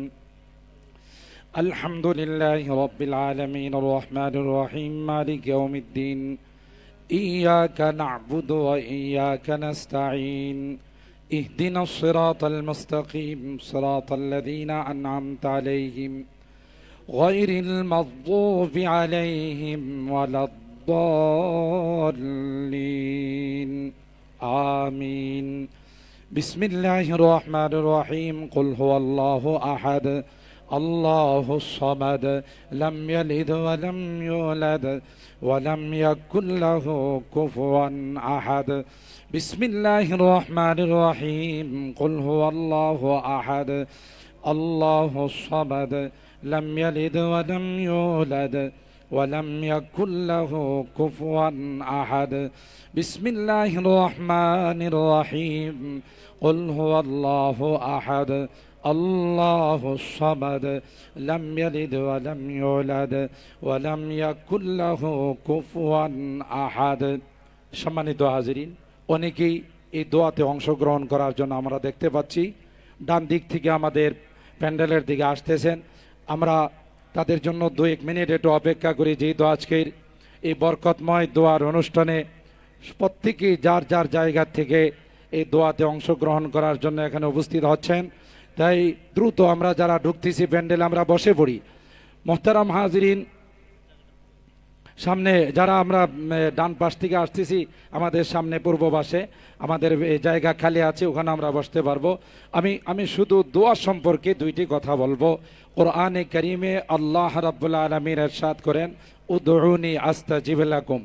আলহামদুলিল্লাহি রাব্বিল আলামিন, আর রহমানির রহিম, মালিক ইয়াউমিদ্দিন, ইয়াকা না'বুদু ওয়া ইয়াকা নাস্তাঈন, ইহদিনাস সিরাতাল মুস্তাকিম, সিরাতাল লাযীনা আন'আমতা আলাইহিম গায়রিল মাগযুবি আলাইহিম ওয়ালাদ-দাল্লিন। আমিন। বিসমিল্লাহির রহমানির রহিম। কুল হুয়াল্লাহু আহাদ, আল্লাহুস সামাদ, লাম ইয়ালিদ ওয়া লাম ইউলাদ ওয়া লাম ইয়াকুল লাহু কুফুয়ান আহাদ। বিসমিল্লাহির রহমানির রহিম। কুল হুয়াল্লাহু আহাদ, আল্লাহুস সামাদ, লাম ইয়ালিদ ওয়া লাম ইউলাদ ওয়া লাম ইয়াকুল লাহু কুফুয়ান আহাদ। বিসমিল্লাহির রহমানির রহিম। কুল হুয়াল্লাহু আহাদ, আল্লাহুস সামাদ, লাম ইয়ালিদ ওয়া লাম ইউলাদ ওয়া লাম ইয়াকুল লাহু কুফুয়ান আহাদ। সম্মানিত হাজিরিন, অনেকেই এই দোয়াতে অংশগ্রহণ করার জন্য আমরা দেখতে পাচ্ছি ডান দিক থেকে আমাদের প্যান্ডেলের দিকে আসতেছেন। আমরা তাদের জন্য 2-1 মিনিট একটু অপেক্ষা করি, যেহেতু আজকের এই বরকতময় দোয়ার অনুষ্ঠানে প্রত্যেকেই যার যার জায়গা থেকে এই দোয়াতে অংশগ্রহণ করার জন্য এখানে উপস্থিত হচ্ছেন। তাই দ্রুত আমরা যারা ঢুকতেছি প্যান্ডেল আমরা বসে পড়ি। মোহতারাম হাজিরিন, সামনে যারা আমরা ডান পাশ থেকে আসতেছি, আমাদের সামনে পূর্ব পাশে আমাদের জায়গা খালি আছে, ওখানে আমরা বসতে পারবো। আমি শুধু দোয়া সম্পর্কে 2টি কথা বলবো। কোরআনে কারিমে আল্লাহ রাব্বুল আলামিন ইরশাদ করেন, উদউনি আস্তাজিব লাকুম।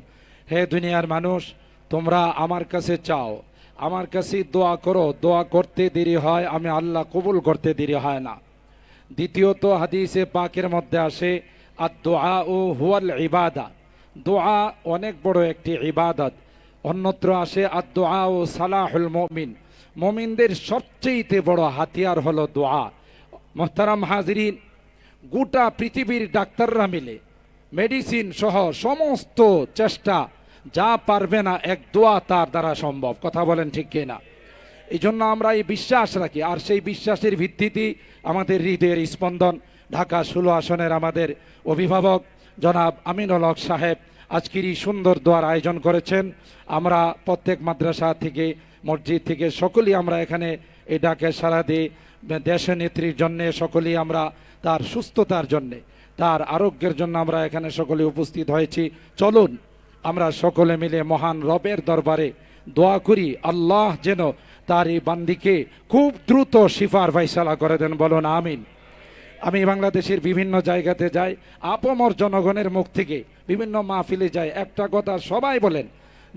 হে দুনিয়ার মানুষ, তোমরা আমার কাছে চাও, আমার কাছে দোয়া করো। দোয়া করতে দেরি হয়, আমি আল্লাহ কবুল করতে দেরি হয় না। দ্বিতীয়ত হাদিসে পাকের মধ্যে আসে, আদ-দুআউ হুয়াল ইবাদা। দোয়া অনেক বড় একটি ইবাদত। অন্যত্র আসে, আদ-দুআউ সালাহুল মুমিন। মুমিনদের সবচেয়ে বড় হাতিয়ার হলো দোয়া। মুহতারাম হাজিরিন, গোটা পৃথিবীর ডাক্তাররা মিলে মেডিসিন সহ সমস্ত চেষ্টা যা পারবে না, এক দোয়া তার দ্বারা সম্ভব। কথা বলেন ঠিক কিনা? এই জন্য আমরা এই বিশ্বাস রাখি, আর সেই বিশ্বাসের ভিত্তিতে আমাদের হৃদয়ের স্পন্দন ঢাকা 16 আসনের আমাদের অভিভাবক জনাব আমিনুল হক সাহেব আজকের এই সুন্দর দোয়ার আয়োজন করেছেন। আমরা প্রত্যেক মাদ্রাসা থেকে, মসজিদ থেকে সকলেই আমরা এখানে এই ডাকে সাড়া দিই। দেশনেত্রীর জন্যে সকলেই আমরা তার সুস্থতার জন্যে, তার আরোগ্যের জন্য আমরা এখানে সকলে উপস্থিত হয়েছি। চলুন আমরা সকলে মিলে মহান রবের দরবারে দোয়া করি, আল্লাহ যেন তার এই বান্দিকে খুব দ্রুত শিফার ফায়সালা করে দেন। বলুন আমিন। আমি বাংলাদেশের বিভিন্ন জায়গাতে যাই, আপমর জনগণের মুখ থেকে বিভিন্ন মাহফিলে যাই, একটা কথা সবাই বলেন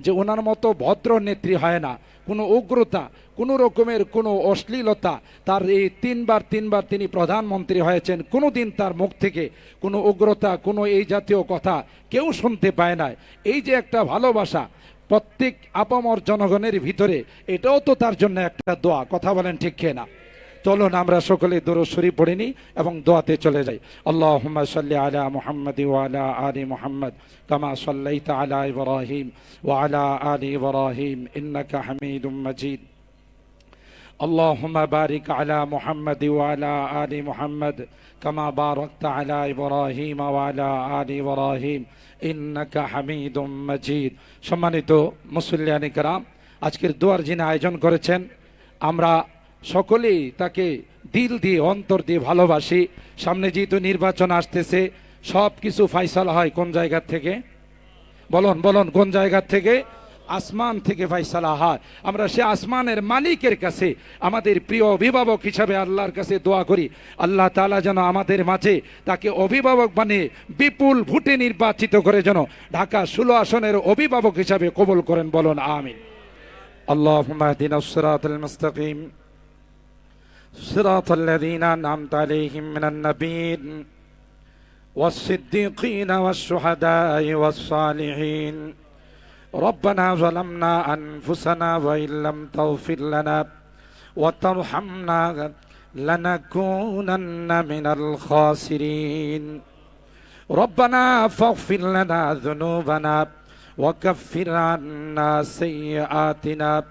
যে ওনার মতো ভদ্র নেত্রী হয় না। কোনো উগ্রতা, কোনো রকমের কোনো অশ্লীলতা, তার এই তিনবার তিনি প্রধানমন্ত্রী হয়েছেন, কোনো দিন তার মুখ থেকে কোনো উগ্রতা, কোনো এই জাতীয় কথা কেউ শুনতে পায় না। এই যে একটা ভালোবাসা প্রত্যেক আপামর জনগণের ভিতরে, এটাও তো তার জন্য একটা দোয়া। কথা বলেন ঠিক না? চলুন আমরা সকলে দরুদ শরীফ পড়ে নিই এবং দোয়াতে চলে যাই। আল্লাহুম্মা সাল্লি আলা মুহাম্মাদ ওয়া আলা আলি মুহাম্মাদ কামা সাল্লাইতা আলা ইব্রাহিম ওয়া আলা আলি ইব্রাহিম ইন্নাকা হামিদুম মাজিদ। আল্লাহুম্মা বারিক আলা মুহাম্মাদ ওয়া আলা আলি মুহাম্মাদ কামা বারাকতা আলা ইব্রাহিম ওয়া আলা আলি ইব্রাহিম ইন্নাকা হামিদুম মাজিদ। সম্মানিত মুসল্লিয়ানে কেরাম, আজকের দোয়ার যিনি আয়োজন করেছেন, আমরা সকলেই তাকে দিল দিয়ে, অন্তর দিয়ে ভালোবাসি। সামনে যেহেতু নির্বাচন আসতেছে, সব কিছু ফাইসালা হয় কোন জায়গা থেকে? বলুন কোন জায়গা থেকে? আসমান থেকে ফাইসালা হয়। আমরা সে আসমানের মালিকের কাছে, আমাদের প্রিয় অভিভাবক হিসাবে আল্লাহর কাছে দোয়া করি, আল্লাহ তাআলা যেন আমাদের মাঝে তাকে অভিভাবক বানিয়ে বিপুল ভোটে নির্বাচিত করে যেন ঢাকা 16 আসনের অভিভাবক হিসাবে কবুল করেন। বলুন আমিন। আল্লাহুম্মা ইহদিনাস সিরাতাল মুস্তাকিম صراط الذين أنعمت عليهم من النبيين والصديقين والشهداء والصالحين ربنا ظلمنا أنفسنا وإن لم تغفر لنا وترحمنا لنكونن من الخاسرين ربنا فاغفر لنا ذنوبنا وكفر عنا سيئاتنا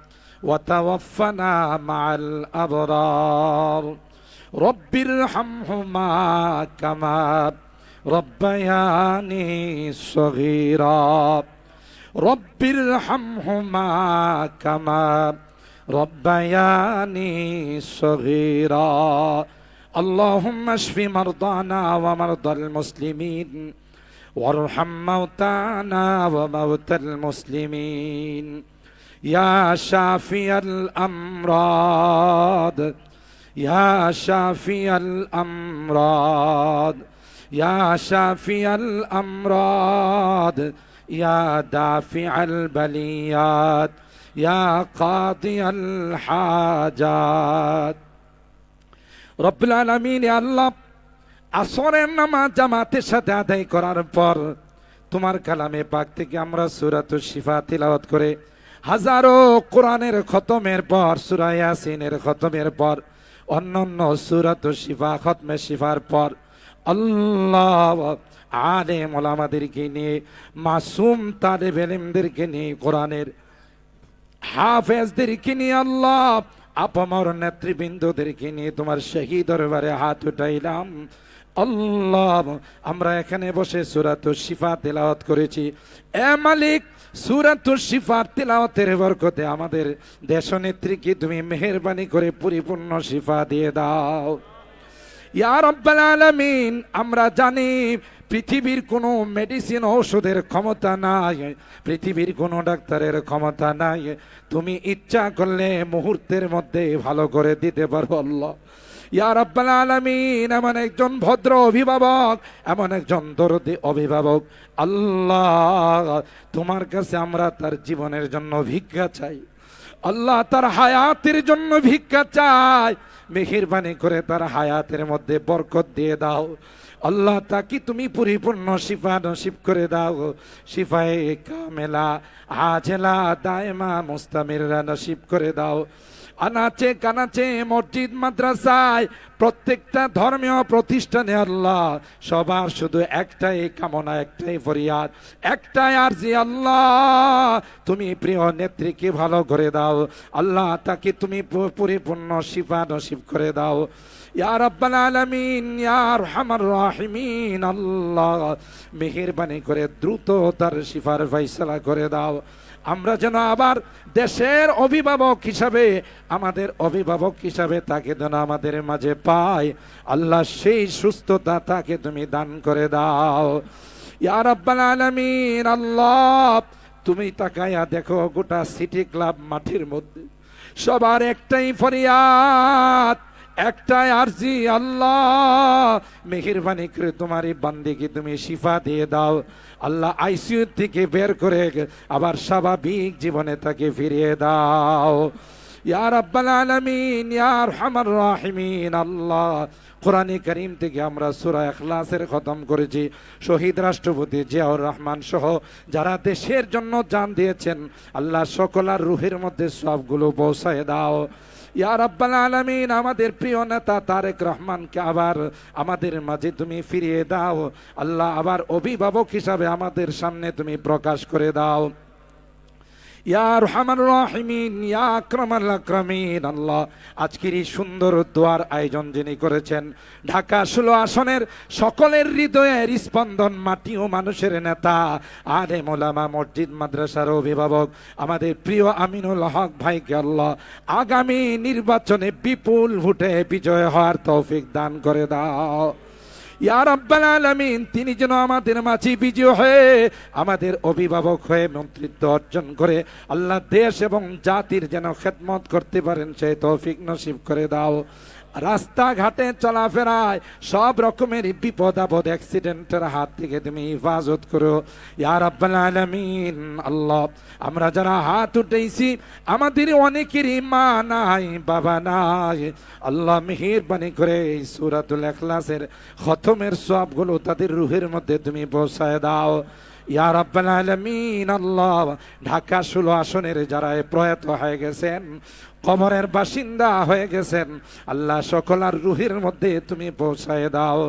وتوفنا مع الأبرار رب ارحمهما كما ربياني صغيرا رب ارحمهما كما ربياني صغيرا اللهم اشف مرضانا ومرضى المسلمين وارحم موتانا وموتى المسلمين يا شافي الأمراض يا شافي الأمراض يا شافي الأمراض يا دافع البليات يا قاضي الحاجات রব্বুল আলামিন আল্লাহ আসরের নামাজ জামাতের সাথে আদায় করার পর তোমার কালামে পাক থেকে আমরা সূরাতুশ শিফা তিলাওয়াত করে হাজারো কোরআনের খতমের পর সূরা ইয়াসিনের খতমের পর অন্যান্য সূরাতুশ শিফা খতমে শিফার পর আল্লাহ আলেম ওলামাদেরকে নিয়ে মাসুম তালেব ইলমদেরকে নিয়ে কোরআনের হাফেজদেরকে নিয়ে আল্লাহ আপমর নেতৃবৃন্দদেরকে নিয়ে তোমার শহীদ দরবারে হাত উঠাইলাম আল্লাহ আমরা এখানে বসে সূরাতুশ শিফা তেলাওয়াত করেছি এ মালিক সূরাতুশ শিফা তেলাওয়াতের বরকতে আমাদের দেশনেত্রীকে তুমি মেহেরবানি করে পরিপূর্ণ শিফা দিয়ে দাও ইয়া রাব্বাল আলামিন আমরা জানি পৃথিবীর কোনো মেডিসিন ঔষধের ক্ষমতা নাই পৃথিবীর কোনো ডাক্তারের ক্ষমতা নাই তুমি ইচ্ছা করলে মুহূর্তের মধ্যে ভালো করে দিতে পারো আল্লাহ ইয়া রাব্বাল আলামিন এমন একজন ভদ্র অভিভাবক এমন একজন দরদি অভিভাবক আল্লাহ তোমার কাছে আমরা তার জীবনের জন্য ভিক্ষা চাই আল্লাহ তার হায়াতের জন্য ভিক্ষা চাই মেহেরবানি করে তার হায়াতের মধ্যে বরকত দিয়ে দাও আল্লাহ তাকে তুমি পরিপূর্ণ শিফা নসিব করে দাও শিফায়ে কামেলা আজেলা দায়মা মুস্তামিররা নসিব করে দাও আনাচে কানাচে মসজিদ মাদ্রাসায় প্রত্যেকটা ধর্মীয় প্রতিষ্ঠানে আল্লাহ সবার শুধু একটাই কামনা একটাই ফরিয়াদ একটাই আরজি আল্লাহ তুমি প্রিয় নেত্রীকে ভালো করে দাও আল্লাহ তাকে তুমি পরিপূর্ণ শিফা নসিব করে দাও ইয়া রাব্বাল আলামিন ইয়া আরহামার রাহিমিন আল্লাহ মেহেরবানি করে দ্রুত তার শিফার ফয়সালা করে দাও আমরা যেন আবার দেশের অভিভাবক হিসাবে আমাদের অভিভাবক হিসাবে তাকে যেন আমাদের মাঝে পাই আল্লাহ সেই সুস্থতা তাকে তুমি দান করে দাও ইয়া রাব্বাল আলামিন আল্লাহ তুমি তাকায়া দেখো গোটা সিটি ক্লাব মাঠের মধ্যে সবার একটাই ফরিয়াদ একটাই আরজি আল্লাহ মেহেরবানি করে তোমার এই বান্দিকে তুমি শিফা দিয়ে দাও আল্লাহ আইসিইউ থেকে বের করে আবার স্বাভাবিক জীবনে তাকে ফিরিয়ে দাও ইয়া রাব্বাল আলামিন ইয়া আরহামার রাহিমিন আল্লাহ কোরআনে কারীম থেকে আমরা সূরা ইখলাসের খতম করেছি শহীদ রাষ্ট্রপতি জিয়াউর রহমান সহ যারা দেশের জন্য জান দিয়েছেন আল্লাহ সকলের রূহের মধ্যে সবগুলো পৌঁছায় দাও ইয়া রাব্বাল আলামিন আমাদের প্রিয় নেতা তারেক রহমানকে আবার আমাদের মাঝে তুমি ফিরিয়ে দাও আল্লাহ আবার অভিভাবক হিসাবে আমাদের সামনে তুমি প্রকাশ করে দাও ইয়া আরহামার রাহিমিন ইয়া আকরামাল আকরামিন আল্লাহ আজকের এই সুন্দর দোয়ার আয়োজন যিনি করেছেন ঢাকা 16 আসনের সকলের হৃদয়ের স্পন্দন মাটি ও মানুষের নেতা আলেম ওলামা মসজিদ মাদ্রাসার অভিভাবক আমাদের প্রিয় আমিনুল হক ভাইকে আল্লাহ আগামী নির্বাচনে বিপুল ভোটে বিজয় হওয়ার তৌফিক দান করে দাও ইয়া রাব্বাল আলামিন তিনি যেন আমাদের মাঝে বিজয় হয়ে আমাদের অভিভাবক হয়ে মন্ত্রিত্ব অর্জন করে আল্লাহ দেশ এবং জাতির যেন খেদমত করতে পারেন সেই তৌফিক নসিব করে দাও রাস্তাঘাটে চলাফেরায় সব রকমের বিপদ আপদ অ্যাক্সিডেন্টের হাত থেকে তুমি হেফাজত করো ইয়া রাব্বাল আলামিন। আল্লাহ, আমরা যারা হাত উঠেছি আমাদের অনেকেরই মা নাই, বাবা নাই, আল্লাহ মেহেরবানি করে এই সূরাতুল ইখলাসের খতমের সওয়াবগুলো তাদের রূহের মধ্যে তুমি পৌঁছায় দাও ইয়া রাব্বাল আলামিন। আল্লাহ, ঢাকা 16 আসনের যারা প্রয়াত হয়ে গেছেন, কবরের বাসিন্দা হয়ে গেছেন, আল্লাহ সকলার রুহের মধ্যে তুমি পৌঁছায় দাও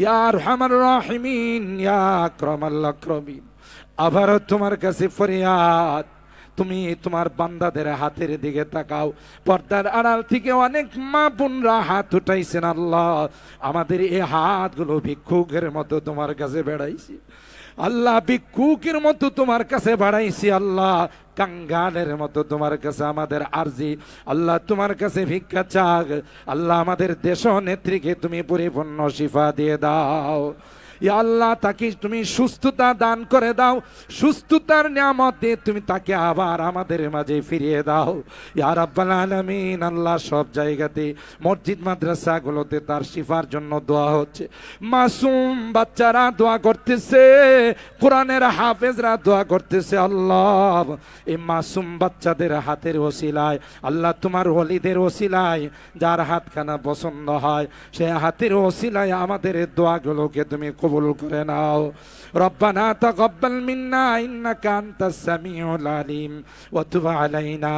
ইয়া আরহামার রাহিমিন, ইয়া আকরামাল আকরামিন। আবারও তোমার কাছে ফরিয়াদ, তুমি তোমার বান্দাদের হাতের দিকে তাকাও। পর্দার আড়াল থেকে অনেক মা বোনরা হাত উঠাইছেন আল্লাহ, আমাদের এই হাতগুলো ভিক্ষুকের মতো তোমার কাছে বেড়াইছি আল্লাহ, ভিক্ষুকের মতো তোমার কাছে বাড়াইছি আল্লাহ, কাঙ্গালের মতো তোমার কাছে আমাদের আরজি আল্লাহ, তোমার কাছে ভিক্ষা চাক আল্লাহ। আমাদের দেশ নেত্রীকে তুমি পরিপূর্ণ শিফা দিয়ে দাও ইয়া আল্লাহ, তাকে তুমি সুস্থতা দান করে দাও, সুস্থতার নিয়ামত দিয়ে তুমি তাকে আবার আমাদের মাঝে ফিরিয়ে দাও ইয়া রাব্বাল আলামিন। আল্লাহ, সব জায়গাতে মসজিদ মাদ্রাসাগুলোতে তার শিফার জন্য দোয়া হচ্ছে, মাসুম বাচ্চারা দোয়া করতেছে, কোরআনের হাফেজরা দোয়া করতেছে আল্লাহ, এই মাসুম বাচ্চাদের হাতের ওসিলায় আল্লাহ, তোমার ওলিদের ওসিলায় যার হাতখানা পছন্দ হয় সে হাতের ওসিলায় আমাদের দোয়াগুলোকে তুমি কবুল করে নাও। রব্বানা তাকাব্বাল মিন্না ইন্নাকা আনতাস সামিউল আলিম ওয়া তুব আলাইনা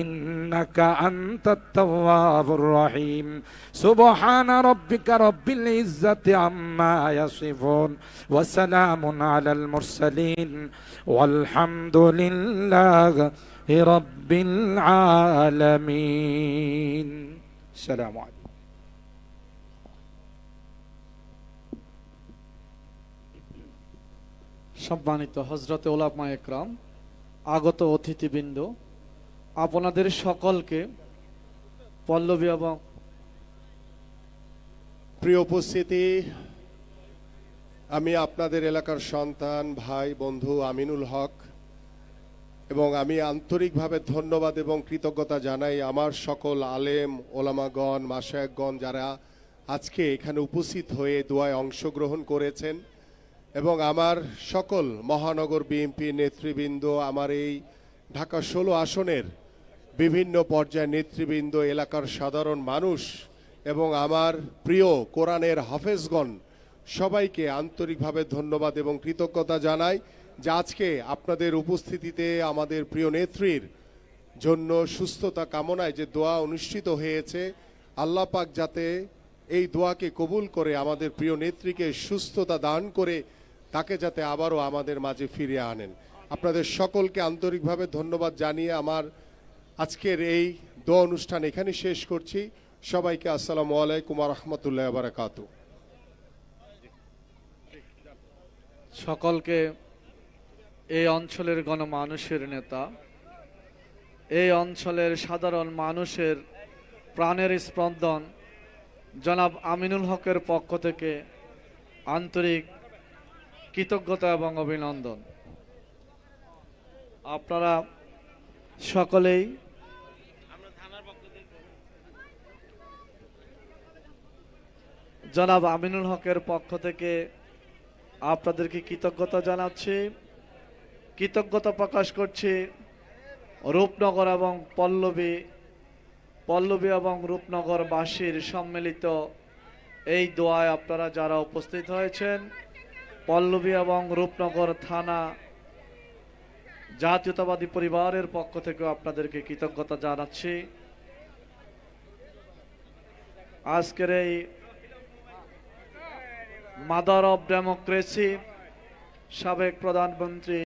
ইন্নাকা আনতাত তাওয়াবুর রহিম। সুবহানা রাব্বিকা রাব্বিল ইজ্জাতি আম্মা ইয়াসিফুন ওয়া সালামুন আলাল মুরসালিন ওয়ালহামদুলিল্লাহি রাব্বিল আলামিন। আসসালামু আলাইকুম। সম্মানিত হযরতে উলামা একরাম, আগত অতিথিবৃন্দ, আপনাদের সকলকে পল্লবী এবং প্রিয় উপস্থিতি, আমি আপনাদের এলাকার সন্তান, ভাই, বন্ধু আমিনুল হক, এবং আমি আন্তরিকভাবে ধন্যবাদ এবং কৃতজ্ঞতা জানাই আমার সকল আলেম, ওলামাগণ, মাশায়েখগণ যারা আজকে এখানে উপস্থিত হয়ে দোয়ায় অংশগ্রহণ করেছেন, এবং আমার সকল মহানগর বিএনপি নেতৃবৃন্দ, আমার এই ঢাকা 16 আসনের বিভিন্ন পর্যায়ের নেতৃবৃন্দ, এলাকার সাধারণ মানুষ এবং আমার প্রিয় কোরআনের হাফেজগণ, সবাইকে আন্তরিকভাবে ধন্যবাদ এবং কৃতজ্ঞতা জানাই যে আজকে আপনাদের উপস্থিতিতে আমাদের প্রিয় নেত্রীর জন্য সুস্থতা কামনায় যে দোয়া অনুষ্ঠিত হয়েছে, আল্লাহ পাক যাতে এই দোয়াকে কবুল করে আমাদের প্রিয় নেত্রীকে সুস্থতা দান করে তাকে যাতে আবারও আমাদের মাঝে ফিরিয়ে আনেন। আপনাদের সকলকে আন্তরিকভাবে ধন্যবাদ জানিয়ে আমার আজকের এই দোয়া অনুষ্ঠান এখানে শেষ করছি। সবাইকে আসসালামু আলাইকুম ওয়া রাহমাতুল্লাহি ওয়া বারাকাতুহু। সকলকে এই অঞ্চলের গণমানুষের নেতা, এই অঞ্চলের সাধারণ মানুষের প্রাণের স্পন্দন জনাব আমিনুল হকের পক্ষ থেকে আন্তরিক কৃতজ্ঞতা এবং অভিনন্দন। আপনারা সকলেই জনাব আমিনুল হকের পক্ষ থেকে আপনাদেরকে কৃতজ্ঞতা জানাচ্ছি, কৃতজ্ঞতা প্রকাশ করছি রূপনগর এবং পল্লবী এবং রূপনগরবাসীর সম্মিলিত এই দোয়ায় আপনারা যারা উপস্থিত হয়েছেন, পল্লবী এবং রূপনগর থানা জাতীয়তাবাদী পরিবারের পক্ষ থেকে আপনাদেরকে কৃতজ্ঞতা জানাচ্ছি। আজকের এই মাদার অব ডেমোক্রেসি সাবেক প্রধানমন্ত্রী